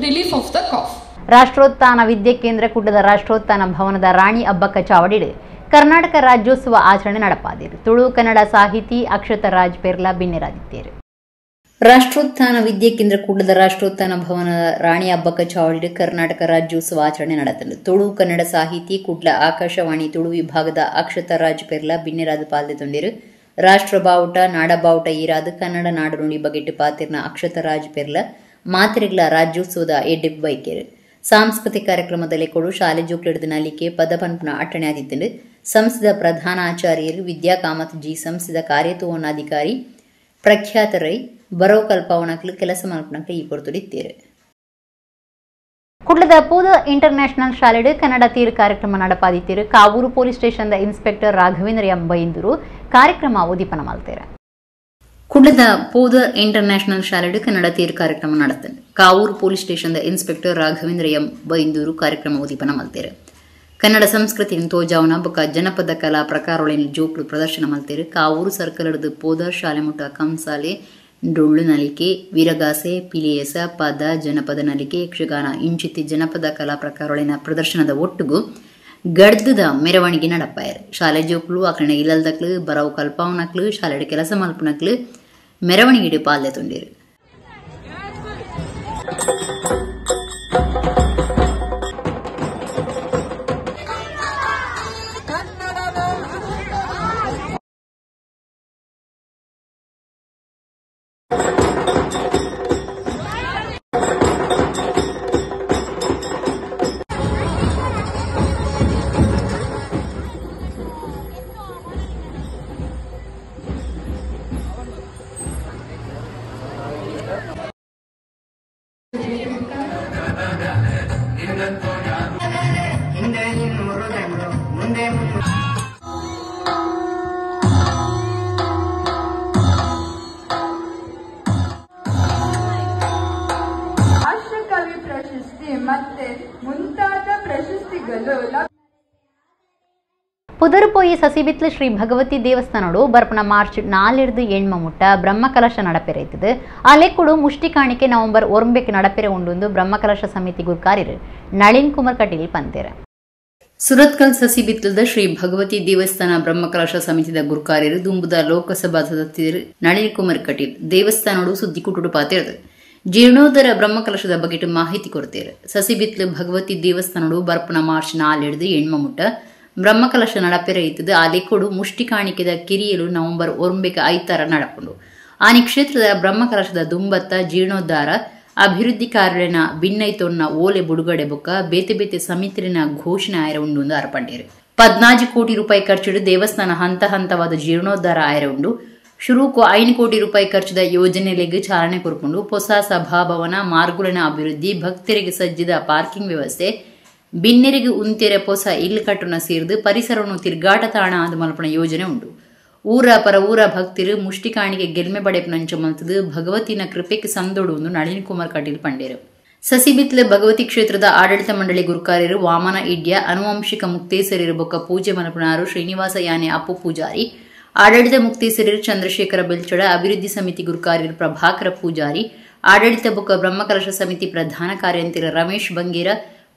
relief of the cough. Rashtrotthana ವಿದ್ಯಾ ಕೇಂದ್ರ ಕುಡ್ಡದ ರಾಷ್ಟ್ರೋತ್ಥಾನ ಭವನದ ರಾಣಿ ಅಬ್ಬಕ್ಕ ಚಾವಡಿಡೆ ಕರ್ನಾಟಕ ರಾಜ್ಯೋತ್ಸವ ಆಚರಣೆ ನಡೆಪಾದಿರು. ತುಳು ಕನ್ನಡ ಸಾಹಿತಿ ಅಕ್ಷತ ರಾಜ್ ಪೆರ್ಲಾ ಬಿನ್ನೆರಾದಿದ್ದೇರು. ರಾಷ್ಟ್ರೋತ್ಥಾನ ವಿದ್ಯಾ ಕೇಂದ್ರ ಕುಡ್ಡದ ರಾಷ್ಟ್ರೋತ್ಥಾನ ಭವನದ ರಾಣಿ ಅಬ್ಬಕ್ಕ ಚಾವಡಿಡೆ ಕರ್ನಾಟಕ ರಾಜ್ಯೋತ್ಸವ ಆಚರಣೆ ನಡೆತಂದು ತುಳು ಕನ್ನಡ ಸಾಹಿತಿ ಕುಡ್ಲ ಆಕಾಶವಾಣಿ ತುಳು ವಿಭಾಗದ ಅಕ್ಷತ ರಾಜ್ ಪೆರ್ಲಾ ಬಿನ್ನೆರಾದ ಪಾಲ್ದೆ ತೊಂದಿರು. ರಾಷ್ಟ್ರ ಬಾವುಟ ನಾಡ ಬಾವುಟ ಈರಾದ ಕನ್ನಡ ನಾಡು ನುಡಿ ಬಗೆಟ್ಟು ಪಾತಿರ್ನ ಅಕ್ಷತರಾಜ್ ಪೆರ್ಲ ಮಾತ್ರೆಗಳ ರಾಜ್ಯೋತ್ಸವದ ಎಡ್ಡೆಬ್ ಬೈಕೆರು ಸಾಂಸ್ಕೃತಿಕ ಕಾರ್ಯಕ್ರಮದಲ್ಲಿ ಕೊಡು ಶಾಲೆ ಜೋಕ್ಲಿಡಿದ ನಲಿಕೆ ಪದಪನ್ಪನ ಅಟ್ಟಣೆ ಆದಿತ್ತಂಡು ಸಂಸ್ಥೆದ ಪ್ರಧಾನ ಆಚಾರ್ಯರು ವಿದ್ಯಾ ಕಾಮತ್ ಜಿ ಸಂಸ್ಥೆದ ಕಾರ್ಯತೋವನಾಧಿಕಾರಿ ಪ್ರಖ್ಯಾತ ರೈ ಬರೋ ಕಲ್ಪವನಕ್ಲು ಕೆಲಸ ಮಲ್ಪನಕ್ಲು ಈ ಕೊಡ್ತುಡಿತ್ತೇರು. ಕುಡ್ಲದ ಪೂದ ಇಂಟರ್ನ್ಯಾಷನಲ್ ಶಾಲೆಡ್ ಕನ್ನಡ ತೀರ್ ಕಾರ್ಯಕ್ರಮ ನಡಪಾದಿತ್ತೀರು. ಕಾವೂರು ಪೊಲೀಸ್ ಸ್ಟೇಷನ್ದ ಇನ್ಸ್ಪೆಕ್ಟರ್ ರಾಘವೇಂದ್ರ ಎಂ ಬೈಂದೂರು ಕಾರ್ಯಕ್ರಮ ಉದ್ದೀಪನ ಮಾಡ್ತಾರೆ. ಕುಡ್ಲದ ಪೂದ ಇಂಟರ್ನ್ಯಾಷನಲ್ ಶಾಲೆಡ್ ಕನ್ನಡ ತೀರ್ ಕಾರ್ಯಕ್ರಮ ನಡೆತ್ತದೆ. ಕಾವೂರು ಪೊಲೀಸ್ ಸ್ಟೇಷನ್ದ ಇನ್ಸ್ಪೆಕ್ಟರ್ ರಾಘವೇಂದ್ರ ಎಂ ಬೈಂದೂರು ಕಾರ್ಯಕ್ರಮ ಉದ್ದೀಪನ ಮಾಡ್ತಾರೆ. ಕನ್ನಡ ಸಂಸ್ಕೃತಿ ತೋಜಾವನ ಬೊಕ್ಕ ಜನಪದ ಕಲಾ ಪ್ರಕಾರೊಳಿನ ಜೋಕ್ಲು ಪ್ರದರ್ಶನ ಮಾಡ್ತಾರೆ. ಕಾವೂರು ಸರ್ಕಲ್ಡ್ ಪೋದ ಶಾಲೆ ಮುಟ್ಟ ಕಂಸಾಲೆ ಡೊಳ್ಳು ನಲಿಕೆ ವೀರಗಾಸೆ ಪಿಲಿಯಸ ಪದ ಜನಪದ ನಲಿಕೆ ಯಕ್ಷಗಾನ ಇಂಚಿತಿ ಜನಪದ ಕಲಾ ಪ್ರಕಾರೊಳಿನ ಪ್ರದರ್ಶನದ ಒಟ್ಟಿಗೂ ಗಡ್ದದ ಮೆರವಣಿಗೆ ನಡಪಾಯರು. ಶಾಲೆ ಜೋಕ್ಲು ಅಕಡೆ ಇಲ್ಲದಕ್ಲು ಬರವು ಕಲ್ಪವನಕ್ಲು ಶಾಲೆಡೆ ಕೆಲಸ ಮಲ್ಪನಕ್ಲು ಮೆರವಣಿಗೆ ಪಾಲ್ಯ ತುಂಡಿರು. ರಾಷ್ಟ್ರಕವಿ ಪ್ರಶಸ್ತಿ ಮತ್ತೆ ಮುಂತಾದ ಪ್ರಶಸ್ತಿಗಳು ಪುದರುಪೋಯಿ ಸಸಿಬಿತ್ಲು ಶ್ರೀ ಭಗವತಿ ದೇವಸ್ಥಾನಡು ಬರ್ಪಣ ಮಾರ್ಚ್ 4 ಎಣ್ಮ ಮುಟ್ಟ ಬ್ರಹ್ಮಕಲಶ ನಡಪೆರೈತದು. ಆ ಲೆಕ್ಕುಡು ಮುಷ್ಟಿ ಕಾಣಿಕೆ ನವೆಂಬರ್ 1 ನಡಪೆರೆ ಉಂಡು ಬ್ರಹ್ಮಕಲಶ ಸಮಿತಿ ಗುರ್ಕಾರ್ಯರು ನಳಿನ್ ಕುಮಾರ್ ಕಟೀಲ್ ಪಂತೇರ. ಸುರತ್ಕಲ್ ಸಸಿಬಿತ್ಲದ ಶ್ರೀ ಭಗವತಿ ದೇವಸ್ಥಾನ ಬ್ರಹ್ಮಕಲಶ ಸಮಿತಿದ ಗುರ್ಕಾರ್ಯರು ದುಂಬುದ ಲೋಕಸಭಾ ಸದಸ್ಯರು ನಳಿನ್ ಕುಮಾರ್ ಕಟೀಲ್ ದೇವಸ್ಥಾನಡು ಸುದ್ದಿ ಕುಟುಡು ಪಾತಿರದು ಜೀರ್ಣೋದ್ಧಾರ ಬ್ರಹ್ಮಕಲಶದ ಬಗೆಟ್ ಮಾಹಿತಿ ಕೊಡ್ತೇರು. ಸಸಿಬಿತ್ಲು ಭಗವತಿ ದೇವಸ್ಥಾನಡು ಬರ್ಪಣ ಮಾರ್ಚ್ 4 ಎಣ್ಮ ಮುಟ್ಟ ಬ್ರಹ್ಮಕಲಶ ನಡಪೆರೈತದು. ಆ ಲೆಕ್ಕುಡು ಮುಷ್ಟಿ ಕಾಣಿಕೆದ ಕಿರಿಯಲು ನವೆಂಬರ್ 1 ನಡಪುಂಡು. ಆನಿ ಕ್ಷೇತ್ರದ ಬ್ರಹ್ಮಕಲಶದ ದುಂಬತ್ತ ಜೀರ್ಣೋದ್ಧಾರ ಅಭಿವೃದ್ಧಿ ಕಾರ್ಯನ ಭಿನ್ನೈತೊನ್ನ ಓಲೆ ಬುಡುಗಡೆ ಬೊಕ್ಕ ಬೇತೆ ಬೇತೆ ಸಮಿತಿನ ಘೋಷಣೆ ಆಯ್ರ ಉಂಡು ಅರ್ಪಂಡೇರು. 14 ಕೋಟಿ ರೂಪಾಯಿ ಖರ್ಚಿಡು ದೇವಸ್ಥಾನ ಹಂತ ಹಂತವಾದ ಜೀರ್ಣೋದ್ಧಾರ ಆಯ್ರ ಉಂಡು. ಶುರುಕು 5 ಕೋಟಿ ರೂಪಾಯಿ ಖರ್ಚಿದ ಯೋಜನೆಲೆಗೆ ಚಾಲನೆ ಕೊರ್ಕೊಂಡು ಹೊಸ ಸಭಾಭವನ ಮಾರ್ಗುಲಿನ ಅಭಿವೃದ್ಧಿ ಭಕ್ತರಿಗೆ ಸಜ್ಜಿದ ಪಾರ್ಕಿಂಗ್ ವ್ಯವಸ್ಥೆ ಬಿನ್ನೆರಿಗೆ ಉಂತೆರೆ ಹೊಸ ಇಲ್ಲು ಕಟ್ಟುನ ಸೇರಿದು ಪರಿಸರವನ್ನು ತಿರ್ಗಾಟ ತಾಣ ಆದ ಮಲ್ಪನ ಯೋಜನೆ ಉಂಟು. ಊರ ಪರ ಊರ ಭಕ್ತರು ಮುಷ್ಟಿ ಕಾಣಿಗೆ ಗೆಲ್ಮೆ ಬಡೆಪನಂಚ ಮಲ್ತದು ಭಗವತಿನ ಕೃಪೆಗೆ ಸಂದೋಡು ನಳಿನ್ ಕುಮಾರ್ ಕಟೀಲ್ ಪಂಡೇರು. ಸಸಿಬಿತ್ಲೆ ಭಗವತಿ ಕ್ಷೇತ್ರದ ಆಡಳಿತ ಮಂಡಳಿ ಗುರುಕಾರ್ಯರು ವಾಮನ ಇಡ್ಯ ಅನುವಂಶಿಕ ಮುಕ್ತೇಸರಿರು ಬೊಕ್ಕ ಪೂಜೆ ಮಲ್ಪನಾರು ಶ್ರೀನಿವಾಸ ಯಾನೆ ಅಪ್ಪು ಪೂಜಾರಿ ಆಡಳಿತ ಮುಕ್ತೇಸರಿರು ಚಂದ್ರಶೇಖರ ಬೆಲ್ಚಡ ಅಭಿವೃದ್ಧಿ ಸಮಿತಿ ಗುರುಕಾರ್ಯರು ಪ್ರಭಾಕರ ಪೂಜಾರಿ ಆಡಳಿತ ಬೊಕ್ಕ ಬ್ರಹ್ಮಕಲಶ ಸಮಿತಿ ಪ್ರಧಾನ ಕಾರ್ಯಂತರ ರಮೇಶ್ ಬಂಗೇರ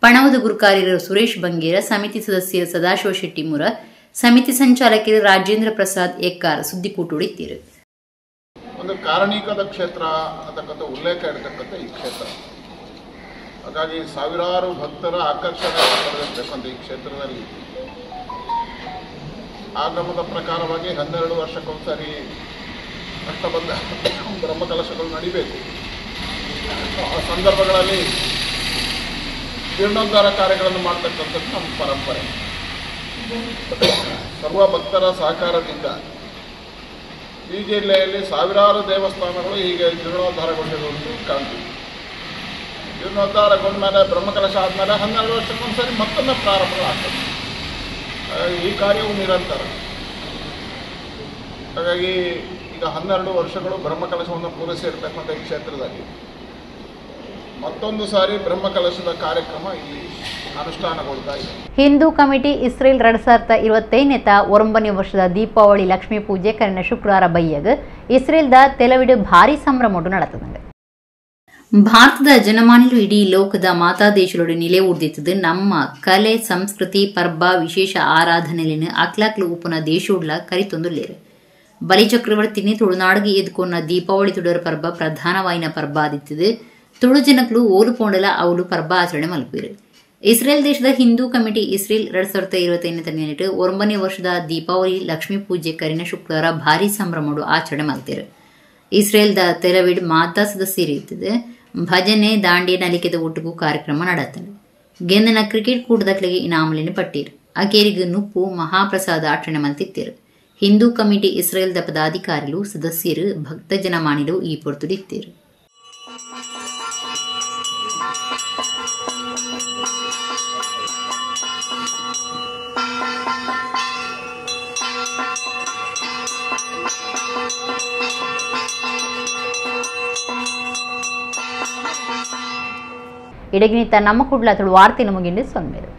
ಪಣವದ ಗುರುಕಾರ್ಯರು ಸುರೇಶ್ ಬಂಗೇರ ಸಮಿತಿ ಸದಸ್ಯರು ಸದಾಶಿವ ಶೆಟ್ಟಿಮುರ ಸಮಿತಿ ಸಂಚಾಲಕರು ರಾಜೇಂದ್ರ ಪ್ರಸಾದ್ ಎಕ್ಕಾರ್ ಸುದ್ದಿ ಕೂಟುಡಿದ್ದೀರು. ಒಂದು ಕಾರಣೀಕದ ಕ್ಷೇತ್ರ ಅನ್ನತಕ್ಕಂಥ ಉಲ್ಲೇಖ ಇರತಕ್ಕಂಥ ಈ ಕ್ಷೇತ್ರ, ಹಾಗಾಗಿ ಸಾವಿರಾರು ಭಕ್ತರ ಆಕರ್ಷಣೆ ಪಡೆದಿರ್ತಕ್ಕಂಥ ಈ ಕ್ಷೇತ್ರದಲ್ಲಿ ಆಗಮದ ಪ್ರಕಾರವಾಗಿ 12 ವರ್ಷಕ್ಕೊಂದ್ಸರಿ ಅಷ್ಟಬಂಧ ಬ್ರಹ್ಮಕಲಶಗಳು ನಡಿಬೇಕು. ಆ ಸಂದರ್ಭಗಳಲ್ಲಿ ಜೀರ್ಣೋದ್ಧಾರ ಕಾರ್ಯಗಳನ್ನು ಮಾಡ್ತಕ್ಕಂಥದ್ದು ನಮ್ಮ ಪರಂಪರೆ. ಸರ್ವ ಭಕ್ತರ ಸಹಕಾರದಿಂದ ಈ ಜಿಲ್ಲೆಯಲ್ಲಿ ಸಾವಿರಾರು ದೇವಸ್ಥಾನಗಳು ಹೀಗೆ ಜೀರ್ಣೋದ್ಧಾರಗೊಂಡಿರುವುದು ಕಾಣ್ತೀವಿ. ಜೀರ್ಣೋದ್ಧಾರಗೊಂಡ ಮೇಲೆ ಬ್ರಹ್ಮಕಲಶ ಆದಮೇಲೆ 12 ವರ್ಷಕ್ಕೊಂದ್ಸರಿ ಮತ್ತೊಮ್ಮೆ ಪ್ರಾರಂಭಗಳಾಗ್ತದೆ. ಈ ಕಾರ್ಯವು ನಿರಂತರ. ಹಾಗಾಗಿ ಈಗ 12 ವರ್ಷಗಳು ಬ್ರಹ್ಮಕಲಶವನ್ನು ಪೂರೈಸಿರ್ತಕ್ಕಂಥ ಈ ಕ್ಷೇತ್ರದಲ್ಲಿ ಮತ್ತೊಂದು ಸಾರಿ ಬ್ರಹ್ಮಕಲಶದ ಕಾರ್ಯಕ್ರಮ ಇಲ್ಲಿ ಅನುಷ್ಠಾನಗೊಳ್ತಾ ಇದೆ. ಹಿಂದೂ ಕಮಿಟಿ ಇಸ್ರೇಲ್ 2025 9ನೇ ವರ್ಷದ ದೀಪಾವಳಿ ಲಕ್ಷ್ಮೀ ಪೂಜೆ ಕರೆನ ಶುಕ್ರವಾರ ಬೈಯಗ್ ಇಸ್ರೇಲ್ದ ತೆಲವಿಡು ಭಾರಿ ಸಂಭ್ರಮೋಡು ನಡೆತದೆ. ಭಾರತದ ಜನಮಾನಲು ಇಡೀ ಲೋಕದ ಮಾತಾದೇಶಲೋಡು ನಿಲೆ ಉರ್ದಿತ್ತದು ನಮ್ಮ ಕಲೆ ಸಂಸ್ಕೃತಿ ಪರ್ಬ ವಿಶೇಷ ಆರಾಧನೆಲಿನ ಅಕ್ಲಾಕ್ಲು ಉಪುನ ದೇಶೋಡ್ಲ ಕರಿತೊಂದುಲ್ಲೇರು. ಬಲಿ ಚಕ್ರವರ್ತಿನಿ ತುಳುನಾಡಿಗೆ ಎದ್ಕೊನ್ನ ದೀಪಾವಳಿ ತುಡರ ಪರ್ಬ ಪ್ರಧಾನವಾಯಿನ ಪರ್ಬ ಆದಿತ್ತದು. ತುಳು ಜನಕ್ಲು ಓಲು ಪೋಂಡಲ ಅವಳು ಪರ್ಬ ಆಚರಣೆ ಮಲ್ಪಿರು. ಇಸ್ರೇಲ್ ದೇಶದ ಹಿಂದೂ ಕಮಿಟಿ ಇಸ್ರೇಲ್ 2025 ತಂದಿಟ್ಟು 9ನೇ ವರ್ಷದ ದೀಪಾವಳಿ ಲಕ್ಷ್ಮೀ ಪೂಜೆ ಕರಿನ ಶುಕ್ರವಾರ ಭಾರಿ ಸಂಭ್ರಮಡು ಆಚರಣೆ ಮಾಡ್ತಾರೆ. ಇಸ್ರೇಲ್ದ ತೆಲವಿಡ್ ಮಾತಾ ಸದಸ್ಯರಿರ್ತದೆ ಭಜನೆ ದಾಂಡಿಯ ನಲಿಕೆದ ಒಟ್ಟಿಗೂ ಕಾರ್ಯಕ್ರಮ ನಡೆಯುತ್ತದೆ. ಗೆಂದನ ಕ್ರಿಕೆಟ್ ಕೂಟದಕ್ಕಿಗೆ ಇನಾಮಲಿನ ಪಟ್ಟೀರು ಅಕೇರಿಗೆ ನುಪ್ಪು ಮಹಾಪ್ರಸಾದ ಆಚರಣೆ ಮಾಡ್ತಿರ್ತಾರೆ. ಹಿಂದೂ ಕಮಿಟಿ ಇಸ್ರೇಲ್ದ ಪದಾಧಿಕಾರಿಗಳು ಸದಸ್ಯರು ಭಕ್ತ ಜನ ಮಾಡಿಲು ಈ ಪೊರ್ತುಡಿತ್ತೀರು. ಇಡಗಿನಿತ ನಮ್ಮ ಕುಡ್ಲ ವಾರ್ತೆ ನಮಗಿಂದು ಸೊನ್ಮೇರು.